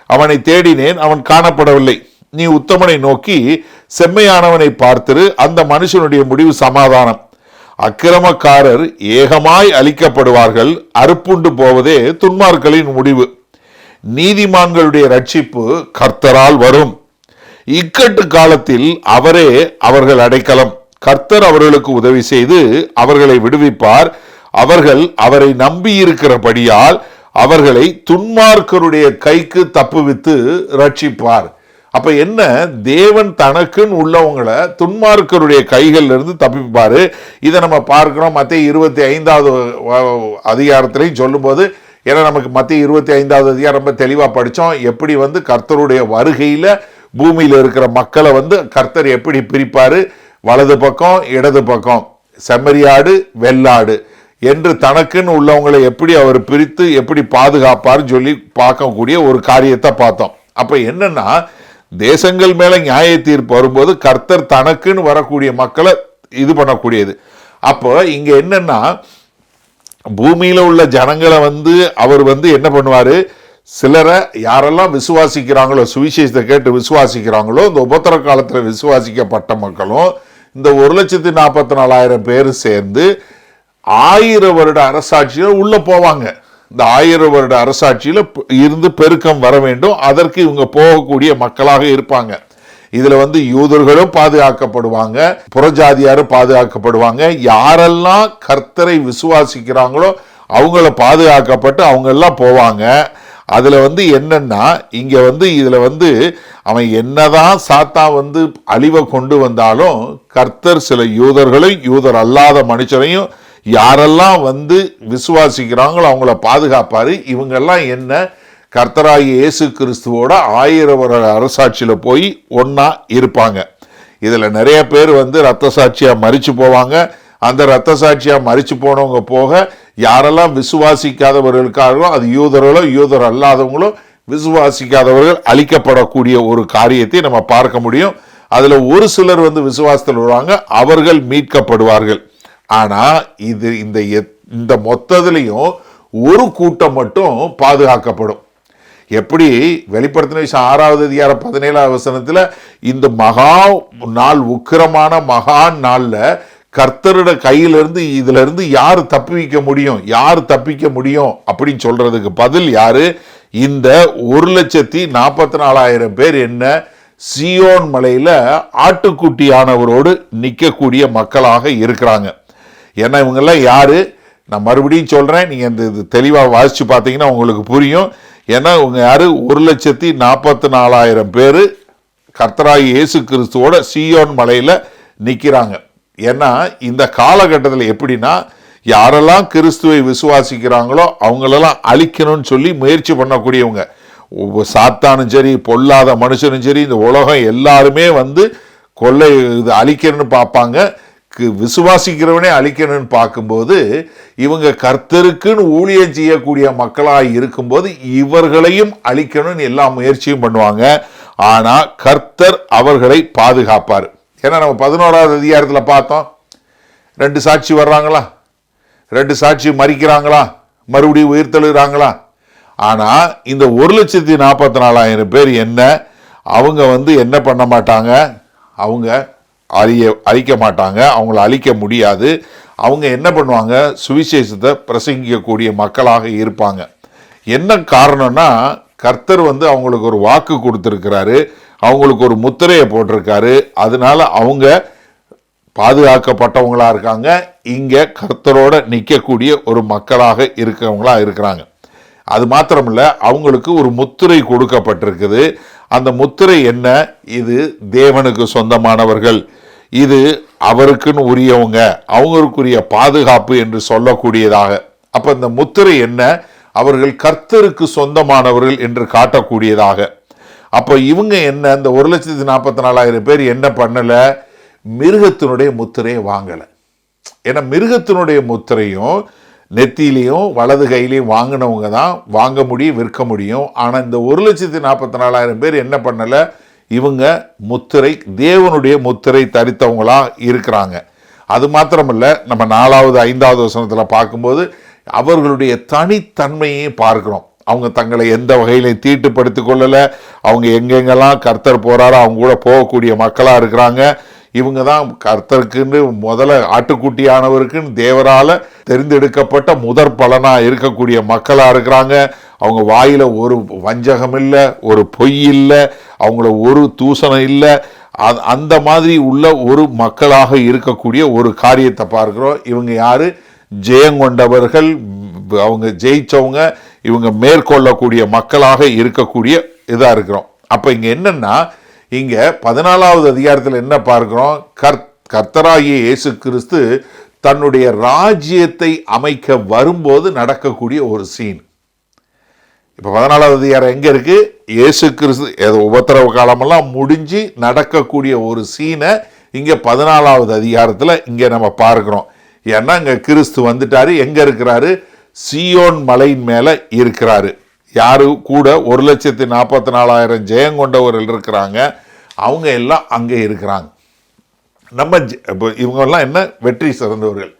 அவனை தேடினேன், அவன் காணப்படவில்லை. நீ உத்தமனை நோக்கி செம்மையானவனை பார்த்திரு, அந்த மனுஷனுடைய முடிவு சமாதானம். அக்கிரமக்காரர் ஏகமாய் அழிக்கப்படுவார்கள், அறுப்புண்டு போவதே துன்மார்க்களின் முடிவு. நீதிமான்களுடைய ரட்சிப்பு கர்த்தரால் வரும். இக்கட்டு காலத்தில் அவரே அவர்கள் அடைக்கலம். கர்த்தர் அவர்களுக்கு உதவி செய்து அவர்களை விடுவிப்பார். அவர்கள் அவரை நம்பியிருக்கிறபடியால் அவர்களை துன்மார்க்கருடைய கைக்கு தப்புவித்து ரட்சிப்பார். அப்ப என்ன, தேவன் தனக்குன்னு உள்ளவங்களை துன்மார்க்கருடைய கைகள்ல இருந்து தப்பிப்பாரு. இதை நம்ம பார்க்கிறோம் மத்தேயு 25வது அதிகாரத்திலையும் சொல்லும்போது. ஏன்னா நமக்கு மத்தேயு 25வது அதிகாரம் ரொம்ப தெளிவா படிச்சோம். எப்படி கர்த்தருடைய வருகையில பூமியில இருக்கிற மக்களை கர்த்தர் எப்படி பிரிப்பாரு, வலது பக்கம் இடது பக்கம், செம்மறியாடு வெள்ளாடு என்று தனக்குன்னு உள்ளவங்களை எப்படி அவர் பிரித்து எப்படி பாதுகாப்பார்னு சொல்லி பார்க்கக்கூடிய ஒரு காரியத்தை பார்த்தோம். அப்ப என்னன்னா, தேசங்கள் மேல நியாய தீர்ப்பு வரும்போது கர்த்தர் தனக்குன்னு வரக்கூடிய மக்களை இது பண்ணக்கூடியது. அப்போ இங்க என்னன்னா, பூமியில உள்ள ஜனங்களை அவர் என்ன பண்ணுவாரு, சிலரை யாரெல்லாம் விசுவாசிக்கிறாங்களோ, சுவிசேஷத்தை கேட்டு விசுவாசிக்கிறாங்களோ, இந்த உபத்திர காலத்துல விசுவாசிக்கப்பட்ட மக்களும் இந்த 1,44,000 பேர் சேர்ந்து 1000 வருட அரசாட்சியில உள்ள போவாங்க. இந்த 1000 வருட அரசாட்சியில இருந்து பெருக்கம் வர வேண்டும். அதற்கு இவங்க போகக்கூடிய மக்களாக இருப்பாங்க. இதுல யூதர்களும் பாதுகாக்கப்படுவாங்க, புறஜாதியாரும் பாதுகாக்கப்படுவாங்க. யாரெல்லாம் கர்த்தரை விசுவாசிக்கிறாங்களோ அவங்கள பாதுகாக்கப்பட்டு அவங்க எல்லாம் போவாங்க. அதுல என்னன்னா, இங்க இதுல அவன் என்னதான் சாத்தா அழிவை கொண்டு வந்தாலும் கர்த்தர் சில யூதர்களையும் யூதர் அல்லாத மனுஷரையும் யாரெல்லாம் விசுவாசிக்கிறாங்களோ அவங்கள பாதுகாப்பாரு. இவங்கெல்லாம் என்ன, கர்த்தராகிய இயேசு கிறிஸ்துவோட 1000 வருட அரசாட்சியில போய் ஒன்னா இருப்பாங்க. இதுல நிறைய பேர் ரத்த சாட்சியா மரிச்சு போவாங்க. அந்த ரத்த சாட்சியா மரிச்சு போனவங்க போக யாரெல்லாம் விசுவாசிக்காதவர்களுக்காகவும், அது யூதர்களோ யூதர் அல்லாதவங்களோ விசுவாசிக்காதவர்கள் அழிக்கப்படக்கூடிய ஒரு காரியத்தை நம்ம பார்க்க முடியும். அதுல ஒரு சிலர் விசுவாசத்தில் வருவாங்க, அவர்கள் மீட்கப்படுவார்கள். ஆனா இது இந்த மொத்தத்திலையும் ஒரு கூட்டம் மட்டும் பாதுகாக்கப்படும். எப்படி வெளிப்படுத்தின 6வது அதிகாரம் 17வது வசனத்துல இந்த மகா நாள், உக்கிரமான மகா நாள்ல கர்த்தரோட கையிலிருந்து இதுல இருந்து யாரு தப்பிக்க முடியும், யாரு தப்பிக்க முடியும் அப்படின்னு சொல்றதுக்கு பதில் யாரு, இந்த 1,44,000 பேர் என்ன, சீயோன் மலையில ஆட்டுக்குட்டியானவரோடு நிற்கக்கூடிய மக்களாக இருக்கிறாங்க. ஏன்னா இவங்கெல்லாம் யாரு, நான் மறுபடியும் சொல்றேன், நீங்க இந்த தெளிவாக வாசிச்சு பார்த்தீங்கன்னா உங்களுக்கு புரியும். ஏன்னா இவங்க யாரு, 1,44,000 பேர் கர்த்தராகிய இயேசு கிறிஸ்துவோட சீயோன் மலையில நிற்கிறாங்க. ஏன்னா இந்த காலகட்டத்தில் எப்படின்னா, யாரெல்லாம் கிறிஸ்துவை விசுவாசிக்கிறாங்களோ அவங்களெல்லாம் அழிக்கணும்னு சொல்லி முயற்சி பண்ணக்கூடியவங்க. சாத்தானும் சரி, பொல்லாத மனுஷனும் சரி, இந்த உலகம் எல்லாருமே கொள்ளை இது அழிக்கணும்னு பார்ப்பாங்க. விசுவாசிக்கிறவனே அழிக்கணும்னு பார்க்கும்போது இவங்க கர்த்தருக்குன்னு ஊழியம் செய்யக்கூடிய மக்களாக இருக்கும்போது இவர்களையும் அழிக்கணும்னு எல்லா முயற்சியும் பண்ணுவாங்க. ஆனா கர்த்தர் அவர்களை பாதுகாப்பார். ஏன்னா நம்ம 11வது அதிகாரத்தில் பார்த்தோம், 2 சாட்சி வர்றாங்களா, 2 சாட்சி மறிக்கிறாங்களா, மறுபடியும் உயிர்த்தெழுகிறாங்களா. ஆனா இந்த 1,44,000 பேர் என்ன, அவங்க என்ன பண்ண மாட்டாங்க, அவங்க அழிக்க மாட்டாங்க, அவங்கள அழிக்க முடியாது. அவங்க என்ன பண்ணுவாங்க, சுவிசேஷத்தை பிரசங்கிக்கக்கூடிய மக்களாக இருப்பாங்க. என்ன காரணம்னா, கர்த்தர் அவங்களுக்கு ஒரு வாக்கு கொடுத்திருக்கிறாரு, அவங்களுக்கு ஒரு முத்திரையை போட்டிருக்காரு. அதனால அவங்க பாதுகாக்கப்பட்டவங்களா இருக்காங்க. இங்க கர்த்தரோட நிற்கக்கூடிய ஒரு மக்களாக இருக்கிறவங்களா இருக்கிறாங்க. அது மாத்திரமில்ல, அவங்களுக்கு ஒரு முத்திரை கொடுக்கப்பட்டிருக்குது. அந்த முத்திரை என்ன, இது தேவனுக்கு சொந்தமானவர்கள், இது அவருக்குன்னு உரியவங்க, அவங்களுக்குரிய பாதுகாப்பு என்று சொல்லக்கூடியதாக. அப்ப இந்த முத்திரை என்ன, அவர்கள் கர்த்தருக்கு சொந்தமானவர்கள் என்று காட்டக்கூடியதாக. அப்ப இவங்க என்ன, இந்த 1,44,000 பேர் என்ன பண்ணல, மிருகத்தினுடைய முத்திரையை வாங்கல. ஏன்னா மிருகத்தினுடைய முத்திரையும் நெத்திலையும் வலது கையிலையும் வாங்கினவங்க தான் வாங்க முடியும், விற்க முடியும். ஆனா இந்த 1,44,000 பேர் என்ன பண்ணல, இவங்க முத்திரை, தேவனுடைய முத்திரை தரித்தவங்களா இருக்கிறாங்க. அது மாத்திரமல்ல, நம்ம 4வது 5வது வசனத்துல பார்க்கும்போது அவர்களுடைய தனித்தன்மையை பார்க்கிறோம். அவங்க தங்களை எந்த வகையிலையும் தீட்டுப்படுத்திக் கொள்ளல. அவங்க எங்கெங்கெல்லாம் கர்த்தர் போறாரோ அவங்க கூட போகக்கூடிய மக்களா இருக்கிறாங்க. இவங்க தான் கர்த்தருக்குன்னு முதல்ல ஆட்டுக்குட்டியானவருக்குன்னு தேவரால தெரிந்தெடுக்கப்பட்ட முதற் பலனா இருக்கக்கூடிய மக்களா இருக்கிறாங்க. அவங்க வாயில ஒரு வஞ்சகம் இல்லை, ஒரு பொய் இல்லை, அவங்கள ஒரு தூசணம் இல்லை. அந்த மாதிரி உள்ள ஒரு மக்களாக இருக்கக்கூடிய ஒரு காரியத்தை பார்க்கிறோம். இவங்க யாரு, ஜெயங்கொண்டவர்கள், அவங்க ஜெயிச்சவங்க, இவங்க மேற்கொள்ளக்கூடிய மக்களாக இருக்கக்கூடிய இதா இருக்கிறோம். அப்ப இங்க என்னன்னா, இங்க 14வது அதிகாரத்தில் என்ன பார்க்கிறோம்? கர்த்தராகிய இயேசு கிறிஸ்து தன்னுடைய ராஜ்யத்தை அமைக்க வரும்போது நடக்கக்கூடிய ஒரு சீன். இப்ப 14வது அதிகாரம் எங்க இருக்கு? இயேசு கிறிஸ்து உபத்திரவ காலமெல்லாம் முடிஞ்சு நடக்கக்கூடிய ஒரு சீனை இங்க 14வது அதிகாரத்துல இங்க நம்ம பார்க்கிறோம். ஏன்னா இங்க கிறிஸ்து வந்துட்டாரு. எங்க இருக்கிறாரு? சீயோன் மலையின் மேல இருக்கிறாரு. யாரு கூட? 1,44,000 ஜெயம் கொண்டவர்கள் இருக்கிறாங்க. அவங்க எல்லாம் அங்கே இருக்கிறாங்க. நம்ம இவங்கெல்லாம் என்ன? வெற்றி சிறந்தவர்கள்.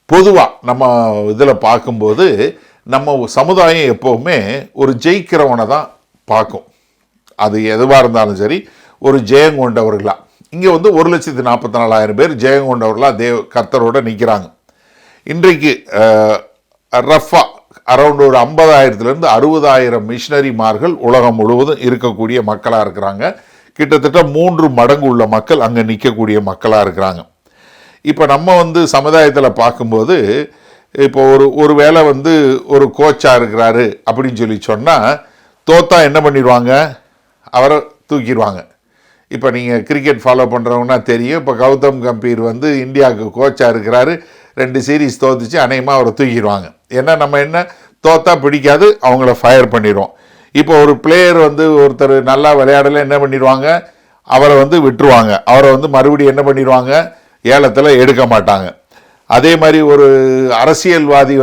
பொதுவாக நம்ம இதில் பார்க்கும்போது நம்ம சமுதாயம் எப்போவுமே ஒரு ஜெயிக்கிறவனை தான் பார்க்கும். அது எதுவாக இருந்தாலும் சரி, ஒரு ஜெயம் கொண்டவர்களா. இங்கே 1,44,000 பேர் ஜெயம் கொண்டவர்களா கர்த்தரோட நிற்கிறாங்க. இன்றைக்கு ரஃபா அரௌண்ட் ஒரு 50,000 60,000 மிஷினரிமார்கள் உலகம் முழுவதும் இருக்கக்கூடிய மக்களாக இருக்கிறாங்க. கிட்டத்தட்ட 3 மடங்கு உள்ள மக்கள் அங்கே நிற்கக்கூடிய மக்களாக இருக்கிறாங்க. இப்போ நம்ம சமுதாயத்தில் பார்க்கும்போது இப்போ ஒரு வேளை ஒரு கோச்சாக இருக்கிறாரு அப்படின்னு சொல்லி சொன்னால் தோத்தா என்ன பண்ணிடுவாங்க? அவரை தூக்கிடுவாங்க. இப்போ நீங்கள் கிரிக்கெட் ஃபாலோ பண்ணுறவங்கன்னா தெரியும். இப்போ கௌதம் கம்பீர் இந்தியாவுக்கு கோச்சாக இருக்கிறாரு. 2 சீரீஸ் தோத்துச்சு, அநேகமாக அவரை தூக்கிடுவாங்க. ஏன்னா நம்ம என்ன, தோத்தா பிடிக்காது, அவங்கள ஃபயர் பண்ணிடுவோம். இப்போ ஒரு பிளேயர் ஒருத்தர் நல்லா விளையாடல என்ன பண்ணிடுவாங்க? அவரை விட்டுருவாங்க. அவரை மறுபடியும் என்ன பண்ணிடுவாங்க? ஏலத்தில் எடுக்க மாட்டாங்க. அதே மாதிரி ஒரு அரசியல்வாதி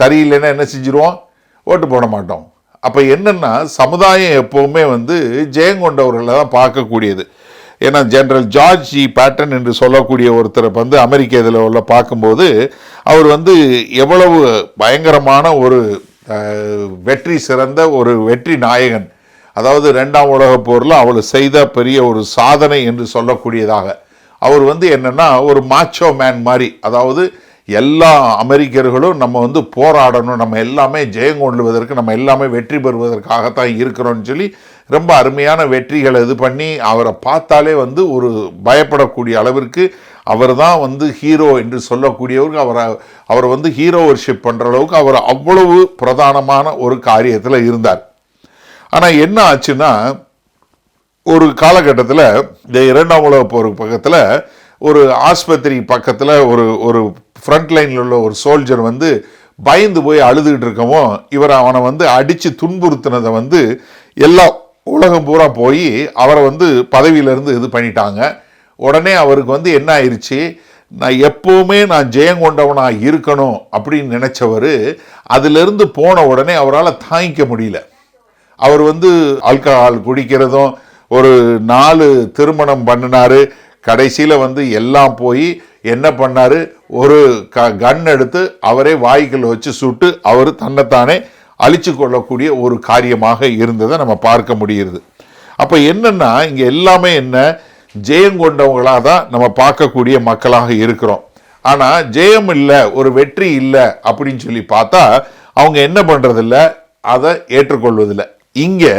சரியில்லைன்னா என்ன செஞ்சிருவோம்? ஓட்டு போட மாட்டோம். அப்போ என்னன்னா, சமுதாயம் எப்போவுமே ஜெயங்கொண்டவர்களை தான் பார்க்கக்கூடியது. ஏன்னா ஜெனரல் ஜார்ஜ் ஜி பேட்டன் என்று சொல்லக்கூடிய ஒருத்தரை அமெரிக்க இதில் உள்ள பார்க்கும்போது அவர் எவ்வளவு பயங்கரமான ஒரு வெற்றி சிறந்த ஒரு வெற்றி நாயகன். அதாவது 2ஆம் உலகப் போரில் அவர் செய்த பெரிய ஒரு சாதனை என்று சொல்லக்கூடியதாக அவர் என்னன்னா ஒரு மாச்சோ மேன் மாதிரி. அதாவது எல்லா அமெரிக்கர்களும் நம்ம போராடணும், நம்ம எல்லாமே ஜெயம் கொள்வதற்கு, நம்ம எல்லாமே வெற்றி பெறுவதற்காகத்தான் இருக்கிறோம்னு சொல்லி ரொம்ப அருமையான வெற்றிகளை இது பண்ணி அவரை பார்த்தாலே ஒரு பயப்படக்கூடிய அளவிற்கு அவர் தான் ஹீரோ என்று சொல்லக்கூடியவருக்கு அவர் ஹீரோ வர்ஷிப் பண்ணுற அளவுக்கு அவர் அவ்வளவு பிரதானமான ஒரு காரியத்தில் இருந்தார். ஆனால் என்ன ஆச்சுன்னா, ஒரு காலகட்டத்தில் இந்த 2ஆம் உலக போருக்கு பக்கத்தில் ஒரு ஆஸ்பத்திரி பக்கத்தில் ஒரு ஃப்ரண்ட் லைனில் உள்ள ஒரு சோல்ஜர் பயந்து போய் அழுதுகிட்டு இருக்கவும் அவனை அடித்து துன்புறுத்தினதை எல்லா உலகம் பூரா போய் அவரை பதவியிலேருந்து இது பண்ணிட்டாங்க. உடனே அவருக்கு என்ன ஆயிடுச்சு, நான் எப்போவுமே நான் ஜெயம் கொண்டவனாக இருக்கணும் அப்படின்னு நினச்சவர் அதிலிருந்து போன உடனே அவரால் தாங்கிக்க முடியல. அவர் ஆல்கஹால் குடிக்கிறதும், ஒரு 4 திருமணம் பண்ணினார். கடைசியில் எல்லாம் போய் என்ன பண்ணார், ஒரு கன் எடுத்து அவரே வாய்க்குள்ள வச்சு சுட்டு அவர் தன்னைத்தானே அழிச்சு கொள்ளக்கூடிய ஒரு காரியமாக இருந்ததை நம்ம பார்க்க முடியுது. அப்போ என்னன்னா, இங்கே எல்லாமே என்ன, ஜெயம் கொண்டவங்களாக தான் நம்ம பார்க்கக்கூடிய மக்களாக இருக்கிறோம். ஆனால் ஜெயம் இல்லை, ஒரு வெற்றி இல்லை அப்படின்னு சொல்லி பார்த்தா அவங்க என்ன பண்ணுறதில்ல, அதை ஏற்றுக்கொள்வதில்லை. இங்கே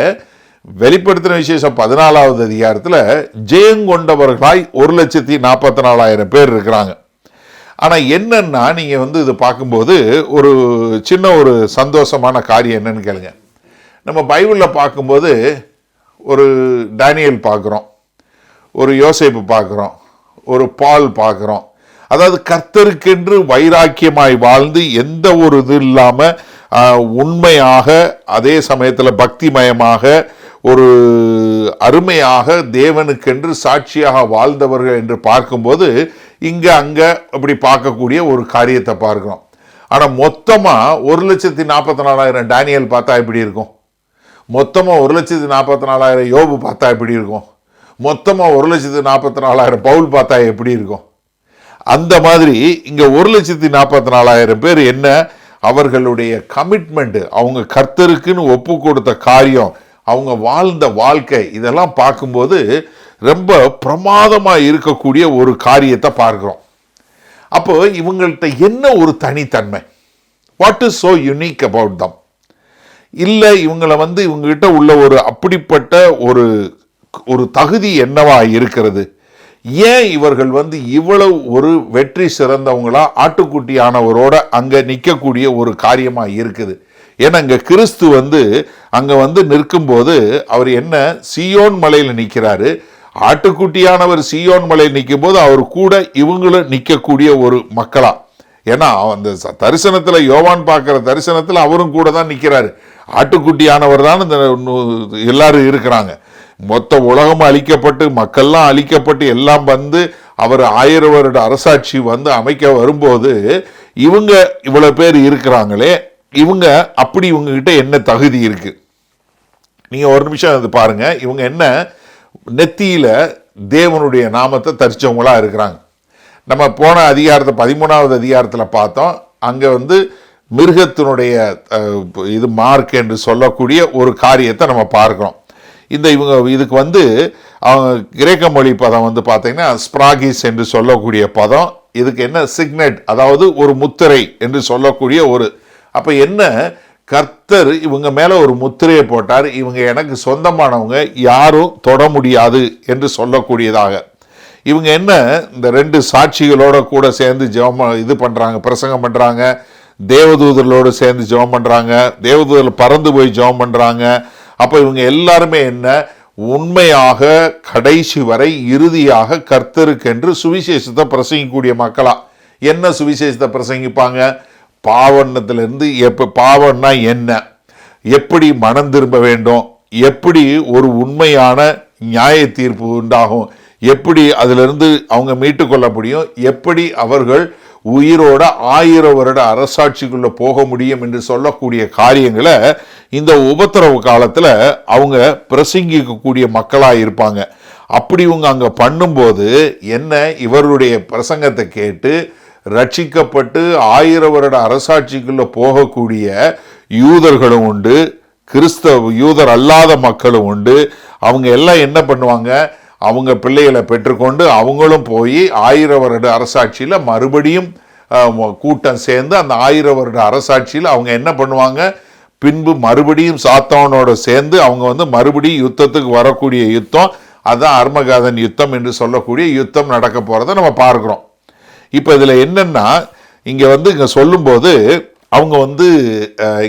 வெளிப்படுத்தின விசேஷம் 14வது அதிகாரத்தில் ஜெயங்கொண்டவர்களாய் 1,44,000 பேர் இருக்கிறாங்க. ஆனால் என்னன்னா, நீங்கள் இது பார்க்கும்போது ஒரு சின்ன ஒரு சந்தோஷமான காரியம் என்னன்னு கேளுங்க. நம்ம பைபிளில் பார்க்கும்போது ஒரு தானியேல் பார்க்குறோம், ஒரு யோசேப்பு பார்க்குறோம், ஒரு பால் பார்க்குறோம். அதாவது கர்த்தருக்கென்று வைராக்கியமாய் வாழ்ந்து எந்த ஒரு இது இல்லாமல் உண்மையாக, அதே சமயத்தில் பக்திமயமாக, ஒரு அருமையாக தேவனுக்கென்று சாட்சியாக வாழ்ந்தவர்கள் என்று பார்க்கும்போது இங்கே அங்கே அப்படி பார்க்கக்கூடிய ஒரு காரியத்தை பார்க்கிறோம். ஆனால் மொத்தமாக 1,44,000 டானியல் பார்த்தா எப்படி இருக்கும்? மொத்தமாக 1,44,000 யோபு பார்த்தா எப்படி இருக்கும்? மொத்தமாக 1,44,000 பவுல் பார்த்தா எப்படி இருக்கும்? அந்த மாதிரி இங்கே 1,44,000 பேர் என்ன, அவர்களுடைய கமிட்மெண்ட், அவங்க கர்த்தருக்குன்னு ஒப்பு கொடுத்த காரியம், அவங்க வாழ்ந்த வாழ்க்கை, இதெல்லாம் பார்க்கும்போது ரொம்ப பிரமாதமாக இருக்கக்கூடிய ஒரு காரியத்தை பார்க்கிறோம். அப்போ இவங்கள்ட்ட என்ன ஒரு தனித்தன்மை, what is so unique about them? இல்லை இவங்களை இவங்ககிட்ட உள்ள ஒரு அப்படிப்பட்ட ஒரு தகுதி என்னவா இருக்கிறது? ஏன் இவர்கள் இவ்வளவு ஒரு வெற்றி சிறந்தவங்களா ஆட்டுக்குட்டியானவரோட அங்கே நிற்கக்கூடிய ஒரு காரியமாக இருக்குது ஏன்னா இங்க கிறிஸ்து அங்க நிற்கும்போது அவர் என்ன சீயோன் மலையில நிற்கிறாரு. ஆட்டுக்குட்டியானவர் சீயோன் மலையில் நிற்கும் போது அவர் கூட இவங்களும் நிற்கக்கூடிய ஒரு மக்களா. ஏன்னா அந்த தரிசனத்துல யோவான் பார்க்கிற தரிசனத்துல அவரும் கூட தான் நிற்கிறாரு. ஆட்டுக்குட்டியானவர் தான் இந்த எல்லாரும் இருக்கிறாங்க. மொத்த உலகம் அழிக்கப்பட்டு மக்கள்லாம் அழிக்கப்பட்டு எல்லாம் அவர் 1000 வருட அரசாட்சி அமைக்க வரும்போது இவங்க இவ்வளவு பேர் இருக்கிறாங்களே, இவங்க அப்படி இவங்க கிட்ட என்ன தகுதி இருக்கு? நீங்க ஒரு நிமிஷம் அது பாருங்க. இவங்க என்ன நெத்தியில தேவனுடைய நாமத்தை தரிச்சவங்களா இருக்கிறாங்க. நம்ம போன அதிகாரத்தை 13வது அதிகாரத்தில் பார்த்தோம். அங்க மிருகத்தினுடைய இது மார்க் என்று சொல்லக்கூடிய ஒரு காரியத்தை நம்ம பார்க்கிறோம். இதுக்கு அவங்க கிரேக்க மொழி பதம் பார்த்தீங்கன்னா ஸ்பிராகிஸ் என்று சொல்லக்கூடிய பதம். இதுக்கு என்ன சிக்னெட், அதாவது ஒரு முத்திரை என்று சொல்லக்கூடிய ஒரு. அப்ப என்ன, கர்த்தர் இவங்க மேல ஒரு முத்திரையை போட்டார். இவங்க எனக்கு சொந்தமானவங்க, யாரும் தொட முடியாது என்று சொல்லக்கூடியதாக. இவங்க என்ன இந்த 2 சாட்சிகளோட கூட சேர்ந்து இது பண்றாங்க, பிரசங்கம் பண்றாங்க. தேவதூதர்களோடு சேர்ந்து ஜெபம் பண்றாங்க. தேவதூதர்கள் பறந்து போய் ஜெபம் பண்றாங்க. அப்ப இவங்க எல்லாருமே என்ன, உண்மையாக கடைசி வரை இறுதியாக கர்த்தருக்கென்று சுவிசேஷத்தை பிரசங்கிக்கூடிய மக்களா. என்ன சுவிசேஷத்தை பிரசங்கிப்பாங்க? பாவத்திலிருந்து பாவம்னா என்ன, எப்படி மனம் திரும்ப வேண்டும், எப்படி ஒரு உண்மையான நியாய தீர்ப்பு உண்டாகும், எப்படி அதிலிருந்து அவங்க மீட்டு கொள்ள முடியும், எப்படி அவர்கள் உயிரோட 1000 வருட அரசாட்சிக்குள்ள போக முடியும் என்று சொல்லக்கூடிய காரியங்களை இந்த உபத்திரவு காலத்துல அவங்க பிரசங்கிக்கக்கூடிய மக்களா இருப்பாங்க. அப்படி இவங்க அங்க பண்ணும்போது என்ன, இவருடைய பிரசங்கத்தை கேட்டு ரட்சிக்கப்பட்டு 1000 வருட அரசாட்சிக்குள்ள போகக்கூடிய யூதர்களும் உண்டு, யூதர் அல்லாத மக்களும் உண்டு. அவங்க எல்லாம் என்ன பண்ணுவாங்க, அவங்க பிள்ளைகளை பெற்றுக்கொண்டு அவங்களும் போய் 1000 வருட அரசாட்சியில மறுபடியும் கூட்டம் சேர்ந்து அந்த 1000 வருட அரசாட்சியில் அவங்க என்ன பண்ணுவாங்க, பின்பு மறுபடியும் சாத்தானோட சேர்ந்து அவங்க மறுபடியும் யுத்தத்துக்கு வரக்கூடிய யுத்தம், அதான் அர்மகாதன் யுத்தம் என்று சொல்லக்கூடிய யுத்தம் நடக்க போறதை நம்ம பார்க்கிறோம். இப்ப இதுல என்னன்னா, இங்க இங்க சொல்லும்போது அவங்க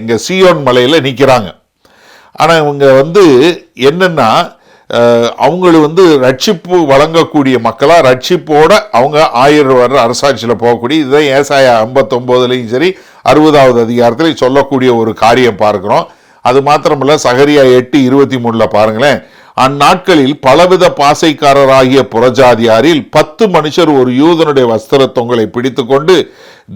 இங்க சீயோன் மலையில நிக்கிறாங்க. ஆனா இவங்க என்னன்னா, அவங்களுக்கு ரட்சிப்பு வழங்கக்கூடிய மக்களா, ரட்சிப்போட அவங்க 1000 வருட அரசாட்சியில போகக்கூடிய, இதுதான் ஏசாயா 59லயும் சரி 60வது அதிகாரத்திலையும் சொல்லக்கூடிய ஒரு காரியம் பார்க்கிறோம். அது மாத்திரமல்ல, சகரியா 8:23 பாருங்களேன். அந்நாட்களில் பலவித பாசைக்காரராகிய புறஜாதியாரில் 10 மனுஷர் ஒரு யூதனுடைய வஸ்திர தொங்கலை பிடித்து கொண்டு,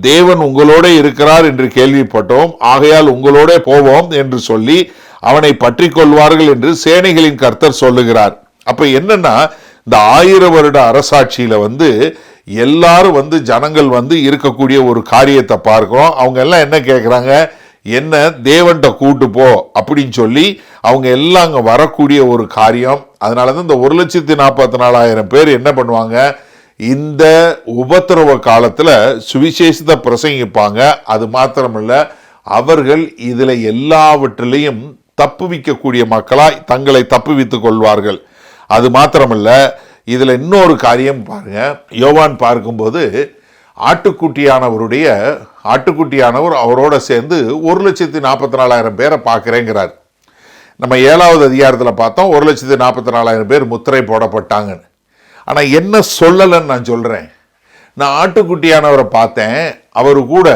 தேவன் உங்களோட இருக்கிறார் என்று கேள்விப்பட்டோம், ஆகையால் உங்களோட போவோம் என்று சொல்லி அவனை பற்றி கொள்வார்கள் என்று சேனைகளின் கர்த்தர் சொல்லுகிறார். அப்ப என்னன்னா, இந்த 1000 வருட அரசாட்சியில எல்லாரும் ஜனங்கள் இருக்கக்கூடிய ஒரு காரியத்தை பார்க்கிறோம். அவங்க எல்லாம் என்ன கேட்கிறாங்க, என்ன தேவன்கிட்ட கூட்டு போ அப்படின்னு சொல்லி அவங்க எல்லாம் அங்க வரக்கூடிய ஒரு காரியம். அதனாலதான் இந்த 1,44,000 பேர் என்ன பண்ணுவாங்க, இந்த உபத்திரவ காலத்துல சுவிசேஷத்தை பிரசங்கிப்பாங்க. அது மாத்திரமல்ல, அவர்கள் இதுல எல்லாவற்றிலையும் தப்புவிக்கக்கூடிய மக்களாய் தங்களை தப்புவித்துக் கொள்வார்கள். அது மாத்திரமல்ல, இதுல இன்னொரு காரியம் பாருங்க. யோவான் பார்க்கும்போது ஆட்டுக்குட்டியானவர் அவரோட சேர்ந்து 1,44,000 பேரை பார்க்கிறேங்கிறார். நம்ம 7வது அதிகாரத்தில் பார்த்தோம் 1,44,000 பேர் முத்திரை போடப்பட்டாங்க. ஆனா என்ன சொல்லலன்னு நான் சொல்றேன். நான் ஆட்டுக்குட்டியானவரை பார்த்தேன், அவரு கூட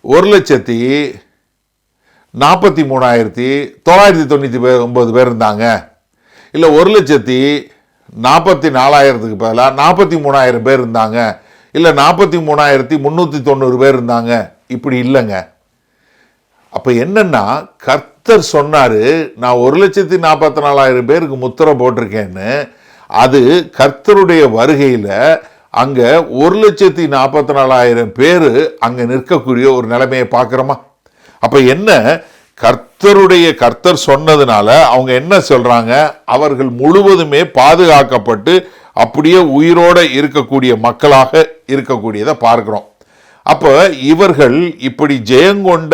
1,43,999 பேர் இருந்தாங்க. இல்லை 1,44,000 பதிலாக 43,000 பேர் இருந்தாங்க, இல்லை 43,390 பேர் இருந்தாங்க. இப்படி இல்லைங்க. அப்ப என்னன்னா, கர்த்தர் சொன்னாரு, நான் 1,44,000 பேருக்கு முத்திரை போட்டிருக்கேன்னு. அது கர்த்தருடைய வருகையில அங்க 1,44,000 பேரு அங்க நிற்கக்கூடிய ஒரு நிலைமையை பார்க்கிறோமா? அப்ப என்ன, கர்த்தர் சொன்னதுனால அவங்க என்ன சொல்றாங்க, அவர்கள் முழுவதுமே பாதுகாக்கப்பட்டு அப்படியே உயிரோட இருக்கக்கூடிய மக்களாக இருக்கக்கூடியதை பார்க்கிறோம். அப்ப இவர்கள் இப்படி ஜெயங்கொண்ட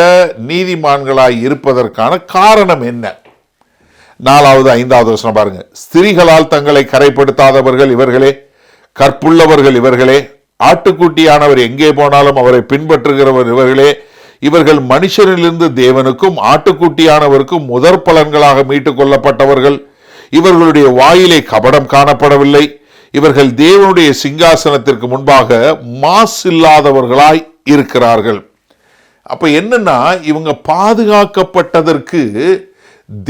நீதிமான்களாய் இருப்பதற்கான காரணம் என்ன? 4வது 5வது வசனம் பாருங்க. ஸ்திரீகளால் தங்களை கரைப்படுத்தாதவர்கள் இவர்களே, கற்புள்ளவர்கள் இவர்களே, ஆட்டுக்குட்டியானவர் எங்கே போனாலும் அவரை பின்பற்றுகிறவர் இவர்களே, இவர்கள் மனுஷரிலிருந்து தேவனுக்கும் ஆட்டுக்குட்டியானவருக்கும் முதற் பலன்களாக மீட்டுக் கொள்ளப்பட்டவர்கள். இவர்களுடைய வாயிலே கபடம் காணப்படவில்லை. இவர்கள் தேவனுடைய சிங்காசனத்திற்கு முன்பாக மாசில்லாதவர்களாய் இருக்கிறார்கள். அப்ப என்னன்னா, இவங்க பாதுகாக்கப்பட்டதற்கு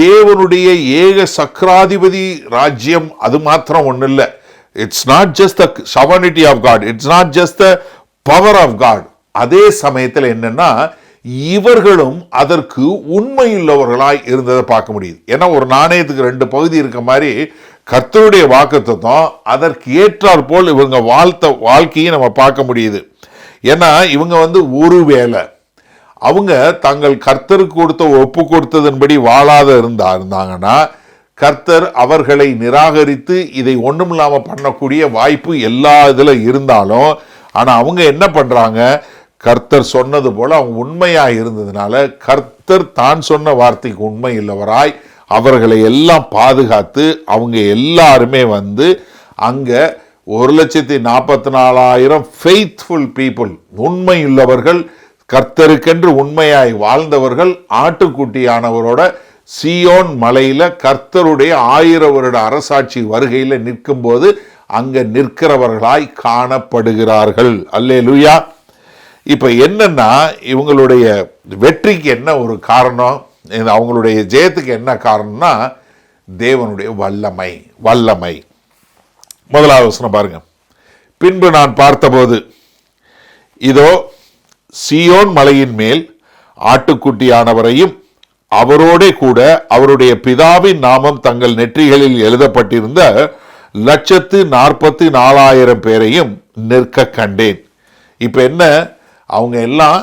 தேவனுடைய ஏக சக்கராதிபதி ராஜ்யம் அது மாத்திரம் ஒண்ணு இல்லை. It's not just the sovereignty of God, it's not just the power of God. அதே சமயத்தில் என்னன்னா, இவர்களும் அதற்கு உண்மையுள்ளவர்களாய் இருந்ததை பார்க்க முடியுது. ஏன்னா ஒரு நாணயத்துக்கு ரெண்டு பகுதி இருக்க மாதிரி கர்த்தருடைய வாக்குத்தத்தம் அதற்கு ஏற்றாற் போல் இவங்க வாழ்க்கையை நம்ம பார்க்க முடியுது. ஏன்னா இவங்க ஒருவேளை அவங்க தங்கள் கர்த்தருக்கு கொடுத்த ஒப்பு கொடுத்ததன்படி வாழாத இருந்தாங்கன்னா கர்த்தர் அவர்களை நிராகரித்து இதை ஒண்ணுமில்லாம பண்ணக்கூடிய வாய்ப்பு எல்லா இதுல இருந்தாலும், ஆனா அவங்க என்ன பண்றாங்க, கர்த்தர் சொன்னது போல அவங்க உண்மையா இருந்ததுனால கர்த்தர் தான் சொன்ன வார்த்தைக்கு உண்மை இல்லவராய் அவர்களை எல்லாம் பாதுகாத்து அவங்க எல்லாருமே அங்க 1,44,000 ஃபெய்த்ஃபுல் பீப்புள், உண்மை உள்ளவர்கள், கர்த்தருக்கென்று உண்மையாய் வாழ்ந்தவர்கள் ஆட்டுக்குட்டியானவரோட சீயோன் மலையில கர்த்தருடைய 1000 வருட அரசாட்சி வருகையில நிற்கும் போது அங்க நிற்கிறவர்களாய் காணப்படுகிறார்கள். அல்லேலூயா. இப்ப என்னன்னா, இவங்களுடைய வெற்றிக்கு என்ன ஒரு காரணம், அவங்களுடைய ஜெயத்துக்கு என்ன காரணம்னா தேவனுடைய வல்லமை. முதலாவது வசனம் பாருங்க. பின்பு நான் பார்த்தபோது இதோ சீயோன் மலையின் மேல் ஆட்டுக்குட்டியானவரையும் அவரோட கூட அவருடைய பிதாவின் நாமம் தங்கள் நெற்றிகளில் எழுதப்பட்டிருந்த 144,000 பேரையும் நிற்க கண்டேன். இப்ப என்ன, அவங்க எல்லாம்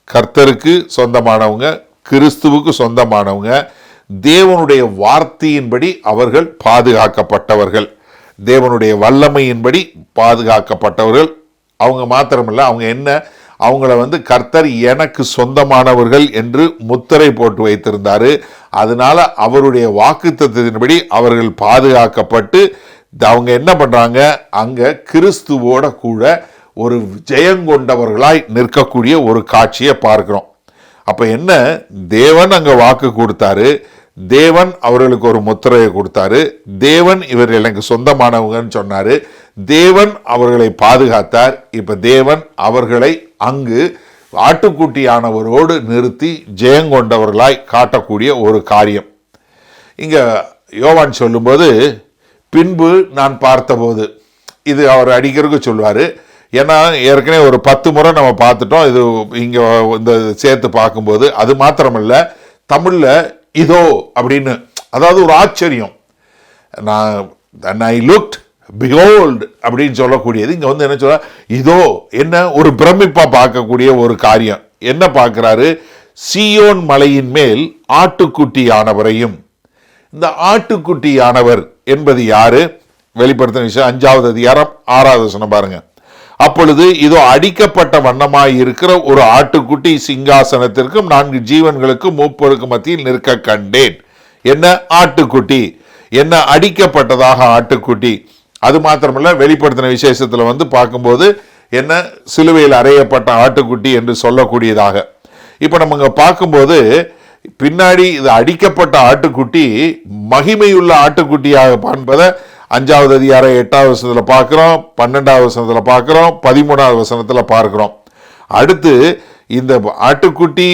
கர்த்தருக்கு சொந்தமானவங்க, கிறிஸ்துவுக்கு சொந்தமானவங்க, தேவனுடைய வார்த்தையின்படி அவர்கள் பாதுகாக்கப்பட்டவர்கள், தேவனுடைய வல்லமையின்படி பாதுகாக்கப்பட்டவர்கள். அவங்க மாத்திரமல்ல, அவங்க என்ன, அவங்கள கர்த்தர் எனக்கு சொந்தமானவர்கள் என்று முத்திரை போட்டு வைத்திருந்தாரு. அதனால அவருடைய வாக்குத்தத்தத்தின்படி அவர்கள் பாதுகாக்கப்பட்டு அவங்க என்ன பண்றாங்க, அங்க கிறிஸ்துவோட கூட ஒரு ஜெயங்கொண்டவர்களாய் நிற்கக்கூடிய ஒரு காட்சியை பார்க்கிறோம். அப்ப என்ன, தேவன் அங்க வாக்கு கொடுத்தாரு, தேவன் அவர்களுக்கு ஒரு முத்திரையை கொடுத்தாரு, தேவன் இவர்கள் எனக்கு சொந்தமானவங்கன்னு சொன்னாரு, தேவன் அவர்களை பாதுகாத்தார். இப்ப தேவன் அவர்களை அங்கு ஆட்டுக்குட்டியானவரோடு நிறுத்தி ஜெயங்கொண்டவர்களாய் காட்டக்கூடிய ஒரு காரியம் இங்க யோவான் சொல்லும்போது, பின்பு நான் பார்த்தபோது, இது அவர் அடிக்கிறதுக்கு சொல்வாரு. ஏன்னா ஏற்கனவே ஒரு 10 முறை நம்ம பார்த்துட்டோம். இது இங்க இந்த சேர்த்து பார்க்கும்போது அது மாத்திரமல்ல, தமிழ்ல இதோ அப்படின்னு, அதாவது ஒரு ஆச்சரியம், I looked, behold அப்படின்னு சொல்லக்கூடியது இங்க என்ன சொல்ல, இதோ என்ன ஒரு பிரமிப்பா பார்க்கக்கூடிய ஒரு காரியம். என்ன பார்க்கிறாரு, சீயோன் மலையின் மேல் ஆட்டுக்குட்டியானவரையும். இந்த ஆட்டுக்குட்டியானவர் என்பது யாரு, வெளிப்படுத்தின விஷயம் 5வது அதிகாரம் 6வது வசனம் பாருங்க. அப்பொழுது இதோ அடிக்கப்பட்ட வண்ணமாய் இருக்கிற ஒரு ஆட்டுக்குட்டி சிங்காசனத்திற்கும் 4 ஜீவன்களுக்கும் மூப்பருக்கு மத்தியில் நிற்க கண்டேன். என்ன ஆட்டுக்குட்டி, என்ன அடிக்கப்பட்டதாக ஆட்டுக்குட்டி. அது மாத்திரமல்ல, வெளிப்படுத்தின விசேஷத்துல பார்க்கும்போது என்ன சிலுவையில் அறையப்பட்ட ஆட்டுக்குட்டி என்று சொல்லக்கூடியதாக. இப்ப நம்ம பார்க்கும்போது பின்னாடி இது அடிக்கப்பட்ட ஆட்டுக்குட்டி மகிமையுள்ள ஆட்டுக்குட்டியாக பார்ப்பதை 5வது அதிகாரம் 8வது வசனத்துல பார்க்கிறோம், 12வது வசனத்துல பார்க்கிறோம், 13வது வசனத்துல பார்க்கிறோம். அடுத்து இந்த ஆட்டுக்குட்டி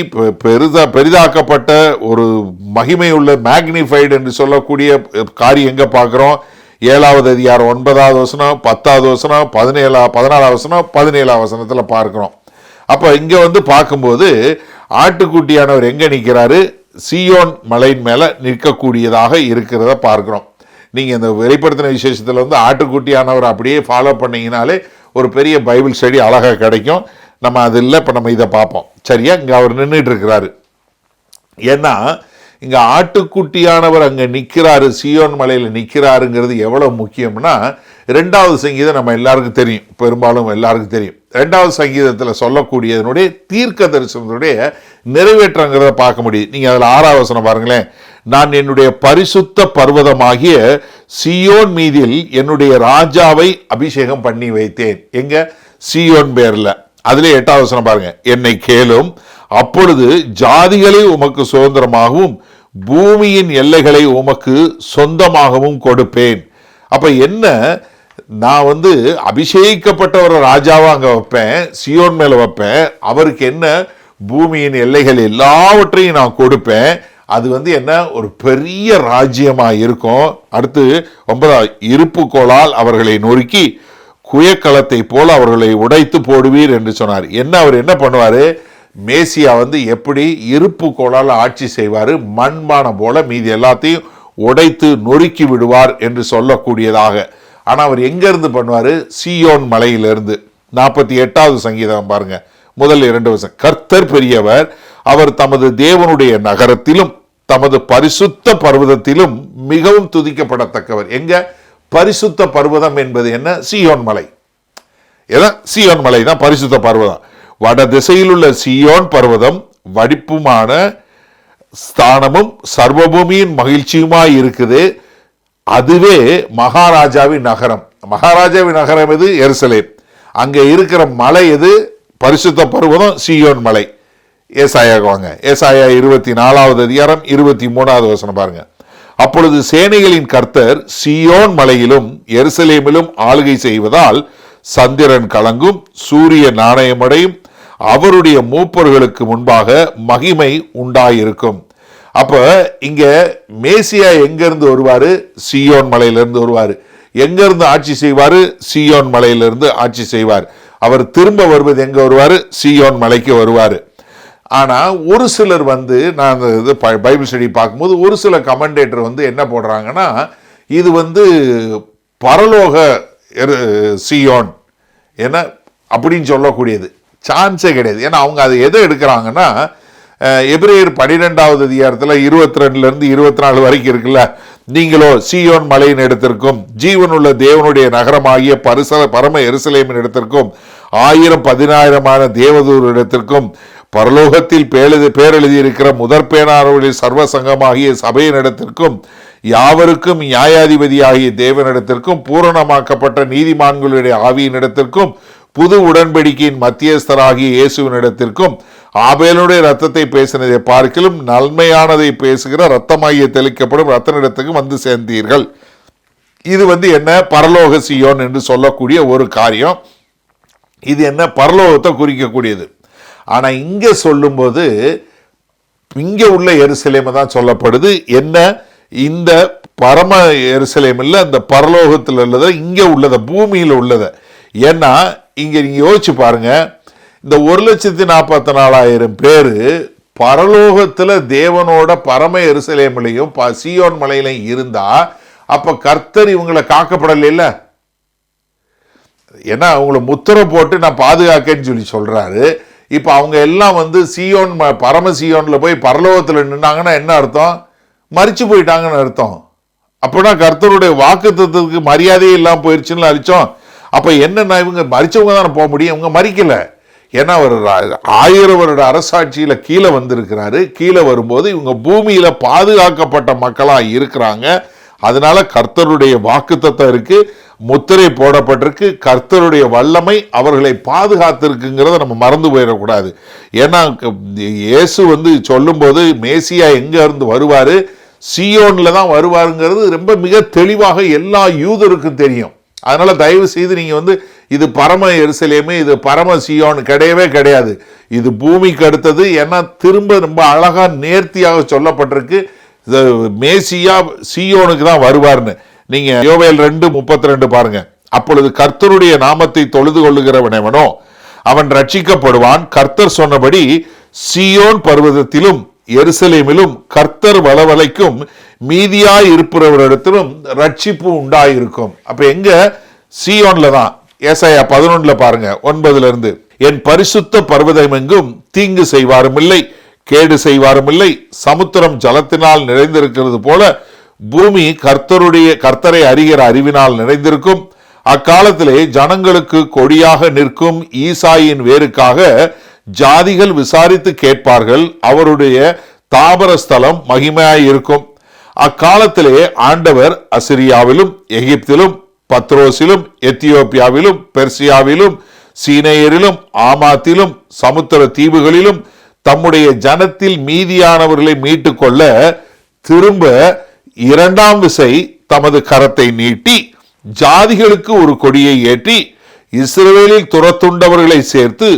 பெரிதாக்கப்பட்ட ஒரு மகிமையுள்ள மேக்னிஃபைடு என்று சொல்லக்கூடிய காரியம் எங்க பார்க்கிறோம், 7வது அதிகாரம் 9வது வசனம், 10வது வசனம், 14வது வசனம், 17வது வசனத்துல பார்க்கிறோம். அப்ப இங்க பார்க்கும்போது ஆட்டுக்குட்டியானவர் எங்க நிற்கிறாரு, சீயோன் மலையின் மேல நிற்கக்கூடியதாக இருக்கிறத பார்க்கிறோம். நீங்க இந்த வெளிப்படுத்தின விசேஷத்துல ஆட்டுக்குட்டியானவர் அப்படியே ஃபாலோ பண்ணீங்கனாலே ஒரு பெரிய பைபிள் ஸ்டடி அழகா கிடைக்கும். நம்ம அது இல்லை, இப்ப நம்ம இதை பார்ப்போம். சரியா, இங்க அவர் நின்றுட்டு இருக்கிறாரு. ஏன்னா இங்க ஆட்டுக்குட்டியானவர் அங்க நிற்கிறாரு, சீயோன் மலையில நிற்கிறாருங்கிறது எவ்வளவு முக்கியம்னா, 2வது சங்கீதம் நம்ம எல்லாருக்கும் தெரியும், பெரும்பாலும் எல்லாருக்கும் தெரியும். 2வது சங்கீதத்தில் சொல்லக்கூடியதனுடைய தீர்க்க தரிசனத்துடைய நிறைவேற்றங்கிறத பார்க்க முடியும். நீங்க அதுல 6வது வசனம் பாருங்களேன். நான் என்னுடைய பரிசுத்த பர்வதமாகிய சீயோன் மீதில் என்னுடைய ராஜாவை அபிஷேகம் பண்ணி வைத்தேன். எங்க, சீயோன் பேர்ல. அதுல 8வது வசனம் பாருங்க. என்னை கேளும், அப்பொழுது ஜாதிகளை உமக்கு சுதந்திரமாகவும் பூமியின் எல்லைகளை உமக்கு சொந்தமாகவும் கொடுப்பேன். அப்ப என்ன, நான் அபிஷேகிக்கப்பட்ட ஒரு ராஜாவா அங்க வைப்பேன், சியோன் மேல வைப்பேன். அவருக்கு என்ன, பூமியின் எல்லைகள் எல்லாவற்றையும் நான் கொடுப்பேன். அது என்ன, ஒரு பெரிய ராஜ்யமா இருக்கும். அடுத்து 9, இருப்பு கோலால் அவர்களை நொறுக்கி குயக்களத்தை போல அவர்களை உடைத்து போடுவீர் என்று சொன்னார். அவர் என்ன பண்ணுவாரு, மேசியா எப்படி இருப்பு கோலால் ஆட்சி செய்வார், மண்பானம் போல மீதி எல்லாத்தையும் உடைத்து நொறுக்கி விடுவார் என்று சொல்லக்கூடியதாக. ஆனா அவர் எங்க இருந்து பண்ணுவாரு, சீயோன் மலையிலிருந்து. 48வது சங்கீதம் பாருங்க, முதல் 2 வசனம். கர்த்தர் பெரியவர், அவர் தமது தேவனுடைய நகரத்திலும் தமது பரிசுத்த பர்வதத்திலும் மிகவும் துதிக்கப்படத்தக்கவர். எங்க பரிசுத்த பர்வதம் என்பது என்ன, சீயோன் மலை. சீயோன் மலை தான் பரிசுத்த பர்வதம். வட திசையில் உள்ள சீயோன் பர்வதம் வடிப்புமான ஸ்தானமும் சர்வபூமியின் மகிழ்ச்சியுமாய் இருக்குது. அதுவே மகாராஜாவின் நகரம். மகாராஜாவின் நகரம் எது, எருசலேம். அங்க இருக்கிற மலை எது, பரிசுத்த பர்வதம் சீயோன் மலை. ஏசாயாக்கு வாங்க, ஏசாயா 24வது அதிகாரம் 23வது வசனம் பாருங்க. அப்பொழுது சேனைகளின் கர்த்தர் சீயோன் மலையிலும் எருசலேமிலும் ஆளுகை செய்வதால் சந்திரன் கலங்கும், சூரிய நாணயமடையும், அவருடைய மூப்பர்களுக்கு முன்பாக மகிமை உண்டாயிருக்கும். அப்ப இங்க மேசியா எங்க இருந்து வருவாரு, சீயோன் மலையிலிருந்து வருவாரு. எங்க இருந்து ஆட்சி செய்வாரு, சீயோன் மலையிலிருந்து ஆட்சி செய்வார். அவர் திரும்ப வருவது எங்க வருவாரு, சீயோன் மலைக்கு வருவாரு. ஆனா ஒரு சிலர் நான் பைபிள் ஸ்டடி பார்க்கும்போது ஒரு சில கமெண்டேட்டர் என்ன போடுறாங்கன்னா, இது பரலோக சீயோன் என்ன அப்படின்னு சொல்லக்கூடியது சான்ஸே கிடையாது. ஏன்னா அவங்க அதை எதை எடுக்கிறாங்கன்னா, எபிரேயர் 12வது அதிகாரத்தில் 22 24 வரைக்கும் இருக்குல்ல, நீங்களோ சீயோன் மலையின் இடத்திற்கும் ஜீவனுள்ள தேவனுடைய நகரமாகிய பரம எருசலேமின் இடத்திற்கும் 1000-10,000 தேவதூர் இடத்திற்கும் பரலோகத்தில் பேரெழுதி இருக்கிற முதற்பேனானவர்களின் சர்வ சங்கமாகிய சபையின் இடத்திற்கும் யாவருக்கும் நியாயாதிபதியாகிய தேவனிடத்திற்கும் பூரணமாக்கப்பட்ட நீதிமான்களுடைய ஆவியின் இடத்திற்கும் புது உடன்படிக்கையின் மத்தியஸ்தராகிய இயேசுவின் இடத்திற்கும் ஆபேலுடைய ரத்தத்தை பேசினதை பார்க்கிலும் நன்மையானதை பேசுகிற ரத்தமாகிய தெளிக்கப்படும் ரத்தனிடத்துக்கு சேர்ந்தீர்கள். இது என்ன, பரலோக சீயோன் என்று சொல்லக்கூடிய ஒரு காரியம். இது என்ன, பரலோகத்தை குறிக்கக்கூடியது. ஆனா இங்க சொல்லும்போது இங்க உள்ள எருசலேமை தான் சொல்லப்படுது. என்ன, இந்த பரம எருசலேம் இல்ல, இந்த பரலோகத்தில் உள்ளத, இங்க உள்ளத, பூமியில உள்ளத. ஏன்னா இங்க நீங்க யோசிச்சு பாருங்க, இந்த 1,44,000 பேரு பரலோகத்துல தேவனோட பரம எருசலேமிலையும் சீயோன் மலையிலையும் இருந்தா, அப்ப கர்த்தர் இவங்களை காக்கப்படல. ஏன்னா அவங்கள முத்திரை போட்டு நான் பாதுகாக்கன்னு சொல்றாரு. இப்ப அவங்க எல்லாம் சீயோன் பரம சீயோன்ல போய் பரலோகத்துல நின்னாங்கன்னா என்ன அர்த்தம், மரிச்சு போயிட்டாங்கன்னு அர்த்தம். அப்படின்னா கர்த்தருடைய வாக்குத்தத்தத்துக்கு மரியாதையே இல்லாம போயிருச்சுன்னு அர்த்தம். அப்ப என்னன்னா, இவங்க மரிச்சவங்க தானே போக முடியும், இவங்க மரிக்கல. ஏன்னா அவர் 1000 வருட அரசாட்சியில கீழே வந்திருக்கிறாரு. கீழே வரும்போது இவங்க பூமியில பாதுகாக்கப்பட்ட மக்களா இருக்கிறாங்க. அதனால கர்த்தருடைய வாக்குத்தத்தம் இருக்கு, முத்திரை போடப்பட்டிருக்கு, கர்த்தருடைய வல்லமை அவர்களை பாதுகாத்திருக்குங்கிறத நம்ம மறந்து போயிடக்கூடாது. ஏன்னா இயேசு சொல்லும்போது மேசியா எங்க இருந்து வருவாரு, சீயோன்ல தான் வருவாருங்கிறது ரொம்ப மிக தெளிவாக எல்லா யூதருக்கும் தெரியும். அதனால தயவு செய்து நீங்க இது பரம எருசலேமே, இது பரம சீயோன் கிடையவே கிடையாது. இது பூமிக்கு அடுத்தது. ஏன்னா திரும்ப ரொம்ப அழகா நேர்த்தியாக சொல்லப்பட்டிருக்கு, மேசியா சீயோனுக்கு தான் வருவார்னு. நீங்க யோவேல் 2:32 பாருங்க. அப்பொழுது கர்த்தருடைய நாமத்தை தொழுது கொள்ளுகிறவனவனோ அவன் ரட்சிக்கப்படுவான். கர்த்தர் சொன்னபடி சீயோன் பர்வதத்திலும் எருசலேமிலும் கர்த்தர் வளவலைக்கும் மீதியாய் இருப்பவரிடத்திலும் ரட்சிப்பு உண்டாயிருக்கும். அப்ப எங்க, சீயோன்ல தான். ஏசாயா 11 பாருங்க, 9 என் பரிசுத்த பர்வதம் எங்கும் தீங்கு செய்வாரும் இல்லை, கேடு செய்வாரும் இல்லை. சமுத்திரம் ஜலத்தினால் நிறைந்திருக்கிறது போல பூமி கர்த்தரை அறிகிற அறிவினால் நிறைந்திருக்கும். அக்காலத்திலே ஜனங்களுக்கு கொடியாக நிற்கும் ஈசாயின் வேருக்காக ஜாதிகள் விசாரித்து கேட்பார்கள். அவருடைய தாபரஸ்தலம் மகிமையாயிருக்கும். அக்காலத்திலே ஆண்டவர் அசிரியாவிலும் எகிப்திலும் பத்ரோசிலும் எத்தியோப்பியாவிலும் பெர்சியாவிலும் சீனேயரிலும் ஆமாத்திலும் சமுத்திர தீவுகளிலும் தம்முடைய ஜனத்தில் மீதியானவர்களை மீட்டுக்கொள்ள திரும்ப இரண்டாம் விசை தமது கரத்தை நீட்டி ஜாதிகளுக்கு ஒரு கொடியை ஏற்றி இஸ்ரவேலில் துரத்துண்டவர்களை சேர்த்து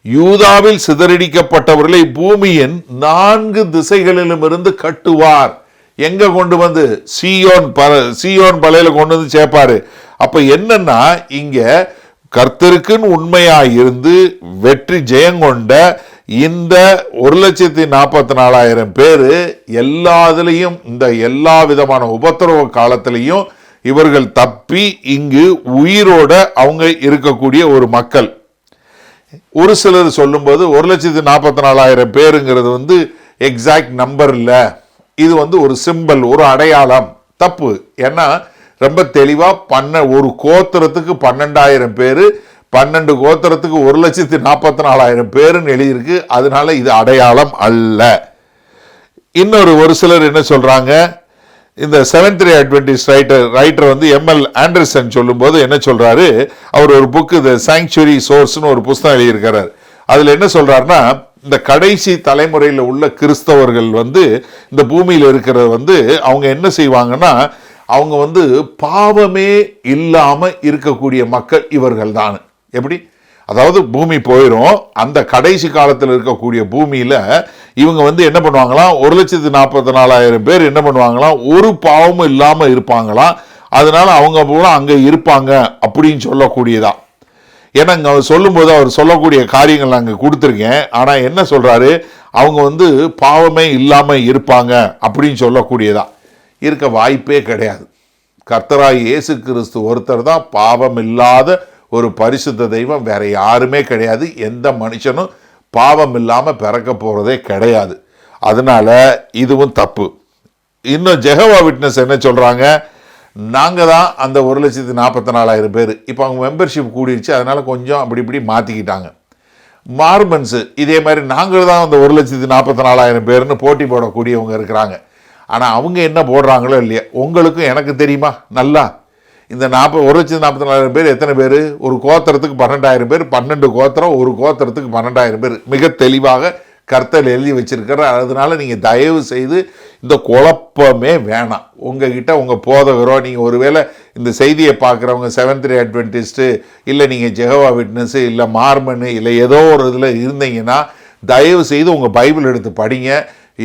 யூதாவில் சிதறடிக்கப்பட்டவர்களை பூமியின் 4 திசைகளிலும் இருந்து கட்டுவார். எங்க கொண்டு வந்து? சீயோன் பலையில கொண்டு வந்து சேர்ப்பாரு. அப்ப என்னன்னா, இங்க கர்த்தருக்குன்னு உண்மையாய் இருந்து வெற்றி ஜெயங்கொண்ட இந்த 1,44,000 பேரு எல்லாத்துலயும், இந்த எல்லா விதமான உபத்திரவ காலத்திலையும் இவர்கள் தப்பி இங்கு உயிரோட அவங்க இருக்கக்கூடிய ஒரு மக்கள். ஒரு சிலர் சொல்லும்போது 1,44,000 பேருங்கிறது வந்து எக்ஸாக்ட் நம்பர் இல்ல, இது வந்து ஒரு சிம்பல், ஒரு அடையாளம். தப்பு. ஏன்னா ரொம்ப தெளிவா ஒரு கோத்திரத்துக்கு 12,000 பேரு, 12 கோத்திரத்துக்கு 1,44,000 பேருன்னு எழுதியிருக்கு. அதனால இது அடையாளம் அல்ல. ஒரு சிலர் என்ன சொல்றாங்க, இந்த செவன்த் டே அட்வென்டிஸ்ட் ரைட்டர் வந்து எம்எல் ஆண்டர்சன் சொல்லும் போது என்ன சொல்றாரு, அவர் ஒரு புக்கு தி சாங்சுவரி சோர்ஸ்னு ஒரு புத்தகம் எழுதியிருக்கிறார். அதுல என்ன சொல்றாருன்னா, இந்த கடைசி தலைமுறையில் உள்ள கிறிஸ்தவர்கள் வந்து இந்த பூமியில் இருக்கிறது வந்து அவங்க என்ன செய்வாங்கன்னா, அவங்க வந்து பாவமே இல்லாம இருக்கக்கூடிய மக்கள் இவர்கள் தான். எப்படி? அதாவது பூமி போயிடும், அந்த கடைசி காலத்தில் இருக்கக்கூடிய பூமியில இவங்க வந்து என்ன பண்ணுவாங்களாம், 1,44,000 பேர் என்ன பண்ணுவாங்களாம், ஒரு பாவமும் இல்லாம இருப்பாங்களாம். அதனால அவங்க பூரா அங்க இருப்பாங்க அப்படின்னு சொல்லக்கூடியதா. ஏன்னா இங்க அவர் சொல்லும் போது அவர் சொல்லக்கூடிய காரியங்கள் நான் அங்க கொடுத்துருக்கேன். ஆனா என்ன சொல்றாரு, அவங்க வந்து பாவமே இல்லாம இருப்பாங்க அப்படின்னு சொல்லக்கூடியதா. இருக்க வாய்ப்பே கிடையாது. கர்த்தராய் இயேசு கிறிஸ்து ஒருத்தர் தான் பாவம் இல்லாத ஒரு பரிசுத்த தெய்வம். வேற யாருமே கிடையாது. எந்த மனுஷனும் பாவம் இல்லாம பிறக்க போறதே கிடையாது. அதனால இதுவும் தப்பு. இன்னும் ஜெகோவா விட்னஸ் என்ன சொல்றாங்க, நாங்க தான் அந்த 1,44,000 பேர். இப்போ அவங்க மெம்பர்ஷிப் கூடிருச்சு, அதனால கொஞ்சம் அப்படி இப்படி மாத்திக்கிட்டாங்க. மார்மன்ஸ் இதே மாதிரி நாங்கள் தான் அந்த 1,44,000 பேர்னு போட்டி போடக்கூடியவங்க இருக்கிறாங்க. ஆனால் அவங்க என்ன போடுறாங்களோ இல்லையா, உங்களுக்கும் எனக்கு தெரியுமா நல்லா, இந்த 1,44,000 பேர் எத்தனை பேர்? ஒரு கோத்திரத்துக்கு 12,000 பேர், 12 கோத்திரம், ஒரு கோத்திரத்துக்கு 12,000 பேர். மிக தெளிவாக கர்த்தர் எழுதி வச்சிருக்கிறார். அதனால நீங்கள் தயவு செய்து இந்த குழப்பமே வேணாம். உங்ககிட்ட உங்கள் போதகரோ, நீங்கள் ஒருவேளை இந்த செய்தியை பார்க்குறவங்க செவன்த் டே அட்வென்டிஸ்ட்டு, இல்லை நீங்கள் ஜெகோவா விட்னஸு, இல்லை மார்மனு, இல்லை ஏதோ ஒரு இதில் இருந்தீங்கன்னா தயவு செய்து உங்கள் பைபிள் எடுத்து படிங்க.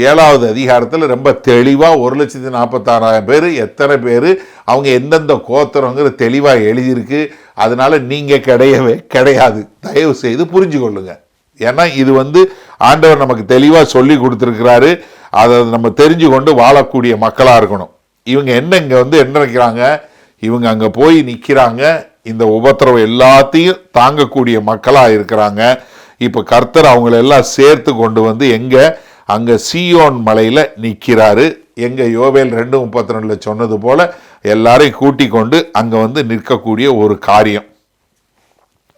7வது அதிகாரத்தில் ரொம்ப தெளிவாக 1,46,000 பேர் எத்தனை பேர், அவங்க எந்தெந்த கோத்திரங்கிற தெளிவாக எழுதியிருக்கு. அதனால நீங்கள் கிடையவே கிடையாது. தயவு செய்து புரிஞ்சு கொள்ளுங்க. ஏன்னா இது வந்து ஆண்டவர் நமக்கு தெளிவாக சொல்லி கொடுத்துருக்கிறாரு. அதை நம்ம தெரிஞ்சு கொண்டு வாழக்கூடிய மக்களாக இருக்கணும். இவங்க என்ன இங்கே வந்து என்ன நினைக்கிறாங்க, இவங்க அங்கே போய் நிற்கிறாங்க, இந்த உபத்திரவம் எல்லாத்தையும் தாங்கக்கூடிய மக்களாக இருக்கிறாங்க. இப்போ கர்த்தர் அவங்களெல்லாம் சேர்த்து கொண்டு வந்து எங்கே, அங்கே சீயோன் மலையில் நிற்கிறாரு. எங்கே யோவேல் 2:32 சொன்னது போல எல்லாரையும் கூட்டி கொண்டு அங்கே வந்து நிற்கக்கூடிய ஒரு காரியம்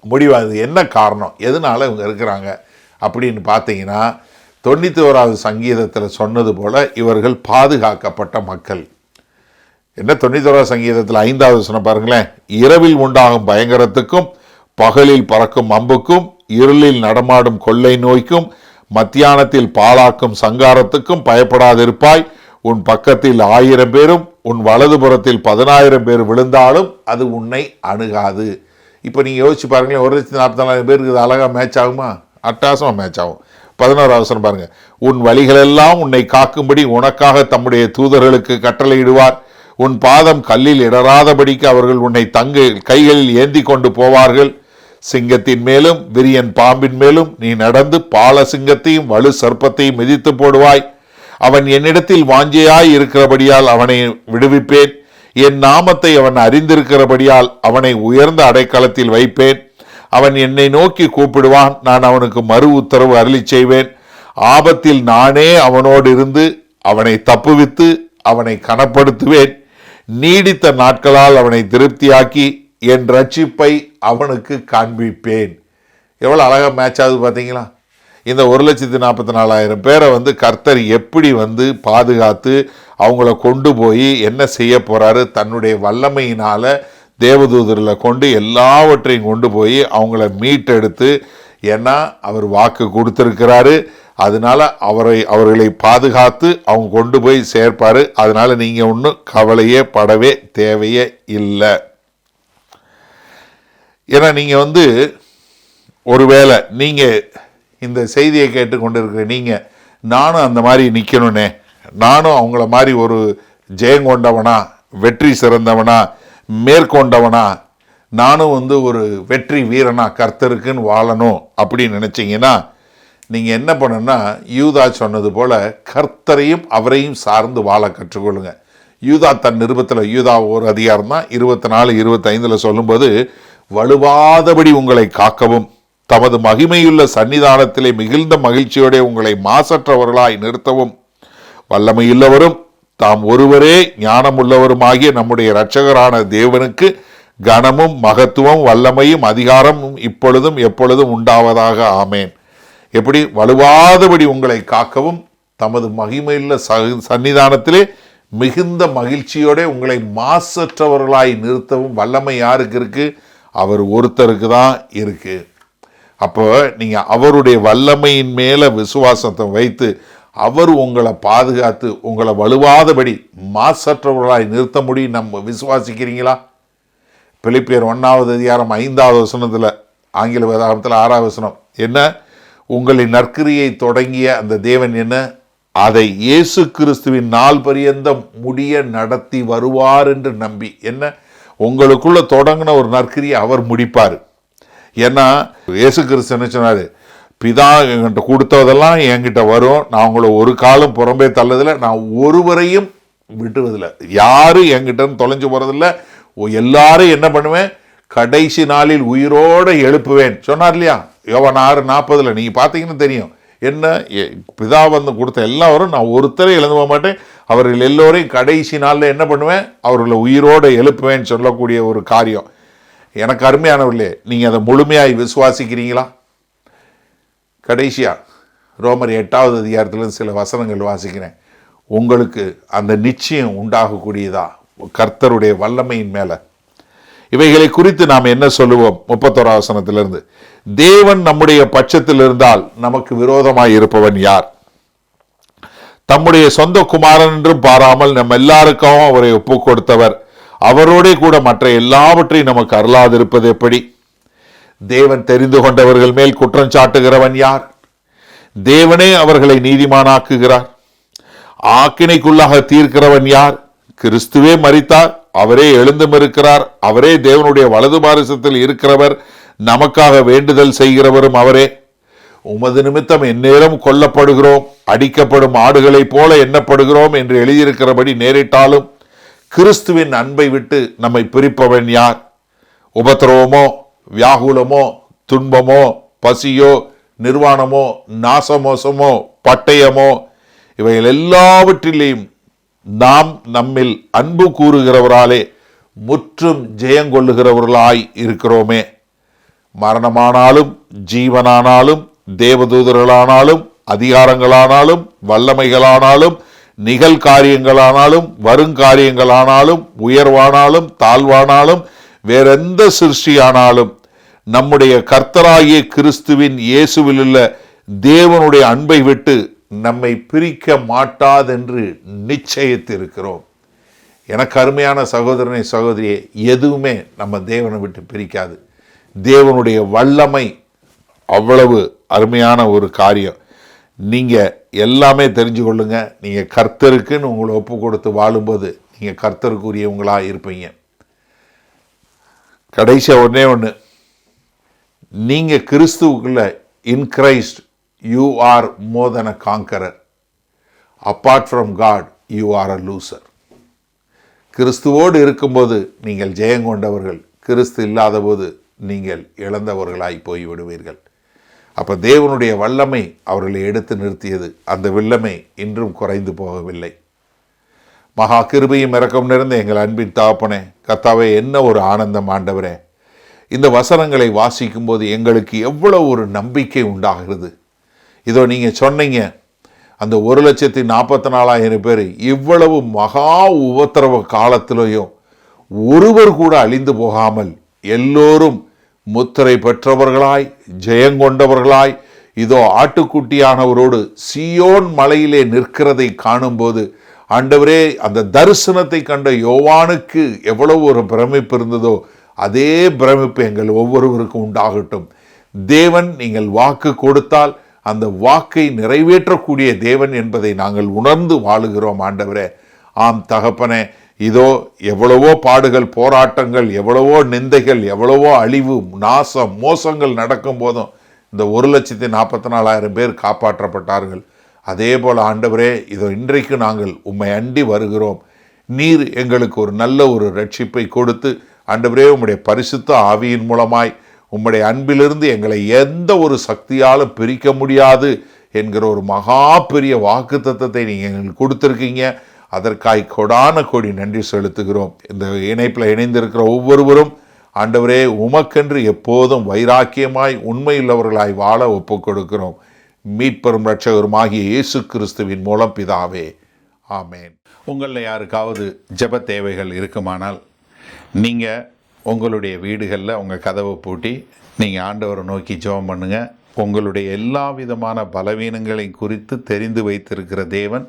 முடிவாது. என்ன காரணம், எதனால இவங்க இருக்கிறாங்க அப்படின்னு பார்த்தீங்கன்னா, 91வது சங்கீதத்தில் சொன்னது போல இவர்கள் பாதுகாக்கப்பட்ட மக்கள். என்ன 91வது சங்கீதத்தில் 5வது சொன்ன பாருங்களேன், இரவில் உண்டாகும் பயங்கரத்துக்கும், பகலில் பறக்கும் அம்புக்கும், இருளில் நடமாடும் கொள்ளை நோய்க்கும், மத்தியானத்தில் பாழாக்கும் சங்காரத்துக்கும் பயப்படாதிருப்பாய். உன் பக்கத்தில் 1000 பேரும் உன் வலதுபுறத்தில் 10,000 பேர் விழுந்தாலும் அது உன்னை அணுகாது. இப்போ நீங்கள் யோசிச்சு பாருங்களேன், 1,44,000 பேருக்கு இது அழகாக மேட்ச் ஆகுமா? அட்டாசமாக மேட்ச் ஆகும். 11வது அவசரம் பாருங்க, உன் வழிகளெல்லாம் உன்னை காக்கும்படி உனக்காக தம்முடைய தூதர்களுக்கு கட்டளையிடுவார். உன் பாதம் கல்லில் இடராதபடிக்கு அவர்கள் உன்னை கைகளில் ஏந்தி கொண்டு போவார்கள். சிங்கத்தின் மேலும் விரியன் பாம்பின் மேலும் நீ நடந்து பால சிங்கத்தையும் வலு சர்ப்பத்தையும் மிதித்து போடுவாய். அவன் என்னிடத்தில் வாஞ்சையாய் இருக்கிறபடியால் அவனை விடுவிப்பேன். என் நாமத்தை அவன் அறிந்திருக்கிறபடியால் அவனை உயர்ந்த அடைக்கலத்தில் வைப்பேன். அவன் என்னை நோக்கி கூப்பிடுவான், நான் அவனுக்கு மறு உத்தரவு அருளி செய்வேன். ஆபத்தில் நானே அவனோடு இருந்து அவனை தப்புவித்து அவனை கனப்படுத்துவேன். நீடித்த நாட்களால் அவனை திருப்தியாக்கி என் ரட்சிப்பை அவனுக்கு காண்பிப்பேன். எவ்வளோ அழகாக மேட்ச் ஆகுது பார்த்தீங்களா? இந்த 1,44,000 பேரை வந்து கர்த்தர் எப்படி வந்து பாதுகாத்து அவங்கள கொண்டு போய் என்ன செய்ய போகிறாரு, தன்னுடைய வல்லமையினால் தேவதூதரில் கொண்டு எல்லாவற்றையும் கொண்டு போய் அவங்கள மீட்டெடுத்து, ஏன்னா அவர் வாக்கு கொடுத்துருக்கிறாரு. அதனால அவர்களை பாதுகாத்து அவங்க கொண்டு போய் சேர்ப்பாரு. அதனால நீங்க ஒன்றும் கவலையே படவே தேவையே இல்லை. ஏன்னா நீங்க ஒருவேளை நீங்க இந்த செய்தியை கேட்டுக்கொண்டிருக்கிற நீங்க, நானும் அந்த மாதிரி நிற்கணும்னே, நானும் அவங்கள மாதிரி ஒரு ஜெயங்கொண்டவனா, வெற்றி சிறந்தவனா, மேற்கொண்டவனா, நானும் ஒரு வெற்றி வீரனா கர்த்தருக்குன்னு வாழணும் அப்படின்னு நினைச்சீங்கன்னா நீங்கள் என்ன பண்ணணும்னா, யூதா சொன்னது போல கர்த்தரையும் அவரையும் சார்ந்து வாழ கற்றுக்கொள்ளுங்க. யூதா தன் நிருபத்தில், யூதா ஒரு அதிகாரம் தான் 24, 25 சொல்லும்போது, வலுவாதபடி உங்களை காக்கவும் தமது மகிமையுள்ள சன்னிதானத்திலே மிகுந்த மகிழ்ச்சியோட உங்களை மாசற்றவர்களாய் நிறுத்தவும் வல்லமையுள்ளவரும் தாம் ஒருவரே ஞானமுள்ளவருமாகிய நம்முடைய இரட்சகரான தேவனுக்கு கனமும் மகத்துவம் வல்லமையும் அதிகாரமும் இப்பொழுதும் எப்பொழுதும் உண்டாவதாக. ஆமேன். எப்படி? வலுவாதபடி உங்களை காக்கவும் தமது மகிமையுள்ள சன்னிதானத்திலே மிகுந்த மகிழ்ச்சியோட உங்களை மாசற்றவர்களாய் நிறுத்தவும் வல்லமை யாருக்கு இருக்கு? அவர் ஒருத்தருக்கு தான் இருக்கு. அப்போ நீங்க அவருடைய வல்லமையின் மேல விசுவாசத்தை வைத்து அவர் உங்களை பாதுகாத்து உங்களை வலுவாதபடி மாசற்றவர்களாய் நிறுத்த முடியும். நம்ம விசுவாசிக்கிறீங்களா? பிலிப்பியர் 1வது அதிகாரம் 5வது வசனத்தில், ஆங்கில வேதாகமத்தில் 6வது வசனம் என்ன? உங்களின் நற்கிரியை தொடங்கிய அந்த தேவன் என்ன? அதை இயேசு கிறிஸ்துவின் நாள் பரியந்தம் முடிய நடத்தி வருவார் என்று நம்பி. என்ன? உங்களுக்குள்ள தொடங்கின ஒரு நற்கிரியை அவர் முடிப்பார். ஏன்னா இயேசு கிறிஸ்து என்ன சொன்னார்? பிதா என்கிட்ட கொடுத்ததெல்லாம் என்கிட்ட வரும், நான் உங்களை ஒரு காலம் புறம்பே தள்ளதில்லை, நான் ஒருவரையும் விட்டுவதில்லை, யாரும் என்கிட்ட தொலைஞ்சு போறதில்லை, எல்லாரும் என்ன பண்ணுவேன்? கடைசி நாளில் உயிரோடு எழுப்புவேன் சொன்னார் இல்லையா? யோவான் 6:40 நீங்கள் பார்த்தீங்கன்னா தெரியும். என்ன? பிதா கொடுத்த எல்லாரும் நான் ஒருத்தரை எழுத மாட்டேன், அவர்கள் எல்லோரையும் கடைசி நாளில் என்ன பண்ணுவேன்? அவர்களை உயிரோடு எழுப்புவேன் சொல்லக்கூடிய ஒரு காரியம். எனக்கு அருமையானவர்களே, நீங்கள் அதை முழுமையாய் விசுவாசிக்கிறீங்களா? கடைசியா ரோமர் 8வது அதிகாரத்திலிருந்து சில வசனங்கள் வாசிக்கிறேன். உங்களுக்கு அந்த நிச்சயம் உண்டாகக்கூடியதா கர்த்தருடைய வல்லமையின் மேல. இவைகளை குறித்து நாம் என்ன சொல்லுவோம்? 31வது வசனத்திலிருந்து, தேவன் நம்முடைய பட்சத்தில் இருந்தால் நமக்கு விரோதமாய் இருப்பவன் யார்? தம்முடைய சொந்த குமாரன் என்றும் பாராமல் நம்ம எல்லாருக்கும் அவரை ஒப்பு கொடுத்தவர் அவரோட கூட மற்ற எல்லாவற்றையும் நமக்கு அருளாதிருப்பது எப்படி? தேவன் தெரிந்து கொண்டவர்கள் மேல் குற்றம் சாட்டுகிறவன் யார்? தேவனே அவர்களை நீதிமானாக்குகிறார். ஆக்கினைக்குள்ளாக தீர்க்கிறவன் யார்? கிறிஸ்துவே மரித்தார், அவரே எழுந்தும் இருக்கிறார், அவரே தேவனுடைய வலது பாரிசத்தில் இருக்கிறவர், நமக்காக வேண்டுதல் செய்கிறவரும் அவரே. உமது நிமித்தம் எந்நேரம் கொல்லப்படுகிறோம், அடிக்கப்படும் ஆடுகளைப் போல எண்ணப்படுகிறோம் என்று எழுதியிருக்கிறபடி நேரிட்டாலும் கிறிஸ்துவின் அன்பை விட்டு நம்மை பிரிப்பவன் யார்? உபத்திரவமோ, வியாகுலமோ, துன்பமோ, பசியோ, நிர்வாணமோ, நாசமோசமோ, பட்டயமோ, இவைகள் எல்லாவற்றிலேயும் நாம் நம்மில் அன்பு கூறுகிறவராலே முற்றும் ஜெயங்கொள்ளுகிறவர்களாய் இருக்கிறோமே. மரணமானாலும் ஜீவனானாலும் தேவதூதர்களானாலும் அதிகாரங்களானாலும் வல்லமைகளானாலும் நிகழ்காரியங்களானாலும் வருங்காரியங்களானாலும் உயர்வானாலும் தாழ்வானாலும் வேறெந்த சிருஷ்டியானாலும் நம்முடைய கர்த்தராகிய கிறிஸ்துவின் இயேசுவிலுள்ள தேவனுடைய அன்பை விட்டு நம்மை பிரிக்க மாட்டாதென்று நிச்சயித்திருக்கிறோம். எனக்கு அருமையான சகோதரனை சகோதரியே, எதுவுமே நம்ம தேவனை விட்டு பிரிக்காது. தேவனுடைய வல்லமை அவ்வளவு அருமையான ஒரு காரியம். நீங்கள் எல்லாமே தெரிஞ்சு கொள்ளுங்க. நீங்கள் கர்த்தருக்குன்னு உங்களை ஒப்பு கொடுத்து வாழும்போது நீங்கள் கர்த்தருக்குரியவங்களாக இருப்பீங்க. கடைசியாக ஒன்று, நீங்கள் கிறிஸ்துவுக்குள்ள in Christ you are more than a conqueror. Apart from God you are a loser. கிறிஸ்துவோடு இருக்கும்போது நீங்கள் ஜெயங்கொண்டவர்கள், கிறிஸ்து இல்லாத போது நீங்கள் இழந்தவர்களாய் போய்விடுவீர்கள். அப்போ தேவனுடைய வல்லமை அவர்களை எடுத்து நிறுத்தியது. அந்த வல்லமை இன்றும் குறைந்து போகவில்லை. மகா கிருபையும் இரக்கம் நிறைந்த எங்கள் அன்பின் தகப்பனே, கர்த்தாவே, என்ன ஒரு ஆனந்தம் ஆண்டவரே. இந்த வசனங்களை வாசிக்கும் போது எங்களுக்கு எவ்வளவு ஒரு நம்பிக்கை உண்டாகிறது. இதோ நீங்கள் சொன்னீங்க, அந்த 1,44,000 பேர் இவ்வளவு மகா உபத்திரவ காலத்திலையும் ஒருவர் கூட அழிந்து போகாமல் எல்லோரும் முத்திரை பெற்றவர்களாய் ஜெயங்கொண்டவர்களாய் இதோ ஆட்டுக்குட்டியானவரோடு சீயோன் மலையிலே நிற்கிறதை காணும்போது ஆண்டவரே, அந்த தரிசனத்தை கண்ட யோவானுக்கு எவ்வளவு ஒரு பிரமிப்பு இருந்ததோ அதே பிரமிப்பு எங்கள் ஒவ்வொருவருக்கும் உண்டாகட்டும். தேவன் நீங்கள் வாக்கு கொடுத்தால் அந்த வாக்கை நிறைவேற்றக்கூடிய தேவன் என்பதை நாங்கள் உணர்ந்து வாழுகிறோம் ஆண்டவரே. ஆம் தகப்பனே, இதோ எவ்வளவோ பாடுகள், போராட்டங்கள், எவ்வளவோ நிந்தைகள், எவ்வளவோ அழிவு, நாசம், மோசங்கள் நடக்கும் போதும் இந்த 1,44,000 பேர் காப்பாற்றப்பட்டார்கள். அதே போல் ஆண்டவரே, இதோ இன்றைக்கு நாங்கள் உம்மை அண்டி வருகிறோம். நீர் எங்களுக்கு ஒரு நல்ல ஒரு ரட்சிப்பை கொடுத்து ஆண்டவரே, உம்முடைய பரிசுத்த ஆவியின் மூலமாய் உம்முடைய அன்பிலிருந்து எங்களை எந்த ஒரு சக்தியாலும் பிரிக்க முடியாது என்கிற ஒரு மகா பெரிய வாக்கு தத்தத்தை நீங்கள் எங்களுக்கு கொடுத்துருக்கீங்க. அதற்காய் கொடான கோடி நன்றி செலுத்துகிறோம். இந்த இணைப்பில் இணைந்திருக்கிற ஒவ்வொருவரும் ஆண்டவரே, உமக்கென்று எப்போதும் வைராக்கியமாய் உண்மையுள்ளவர்களாய் வாழ ஒப்புக் கொடுக்கிறோம். மீட்பெரும் இரட்சகருமாகிய இயேசு கிறிஸ்துவின் மூலம் பிதாவே, ஆமேன். உங்களில் யாருக்காவது ஜெப தேவைகள் இருக்குமானால் நீங்கள் உங்களுடைய வீடுகளில் உங்கள் கதவை பூட்டி நீங்கள் ஆண்டவரை நோக்கி ஜெபம் பண்ணுங்கள். உங்களுடைய எல்லா விதமான பலவீனங்களை குறித்து தெரிந்து வைத்திருக்கிற தேவன்,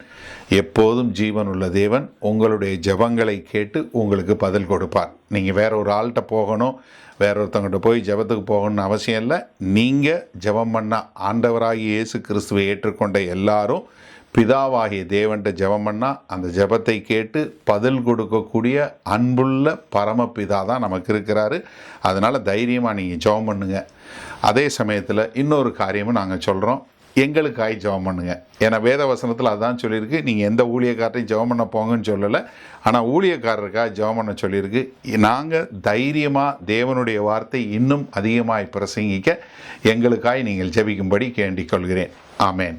எப்போதும் ஜீவன் உள்ள தேவன், உங்களுடைய ஜெபங்களை கேட்டு உங்களுக்கு பதில் கொடுப்பார். நீங்கள் வேற ஒரு ஆள்கிட்ட போகணும், வேற ஒருத்தவங்கிட்ட போய் ஜெபத்துக்கு போகணும்னு அவசியம் இல்லை. நீங்கள் ஜெபம் பண்ண ஆண்டவராகிய இயேசு கிறிஸ்துவை ஏற்றுக்கொண்ட எல்லாரும் பிதாவாகிய தேவன்கிட்ட ஜெபம் பண்ணால் அந்த ஜெபத்தை கேட்டு பதில் கொடுக்கக்கூடிய அன்புள்ள பரமபிதா தான் நமக்கு இருக்கிறாரு. அதனால் தைரியமாக நீங்கள் ஜெபம் பண்ணுங்க. அதே சமயத்தில் இன்னொரு காரியமும் நாங்கள் சொல்கிறோம், எங்களுக்காய் ஜெபம் பண்ணுங்க. ஏன்னா வேத வசனத்தில் அதான் சொல்லியிருக்கு, நீங்கள் எந்த ஊழியக்காரரையும் ஜெபம் பண்ண போங்கன்னு சொல்லலை, ஆனால் ஊழியக்காரருக்காக ஜெபம் பண்ண சொல்லியிருக்கு. நாங்கள் தைரியமாக தேவனுடைய வார்த்தை இன்னும் அதிகமாய் பிரசங்கிக்க எங்களுக்காய் நீங்கள் ஜெபிக்கும்படி கேண்டிக் கொள்கிறேன். ஆமேன்.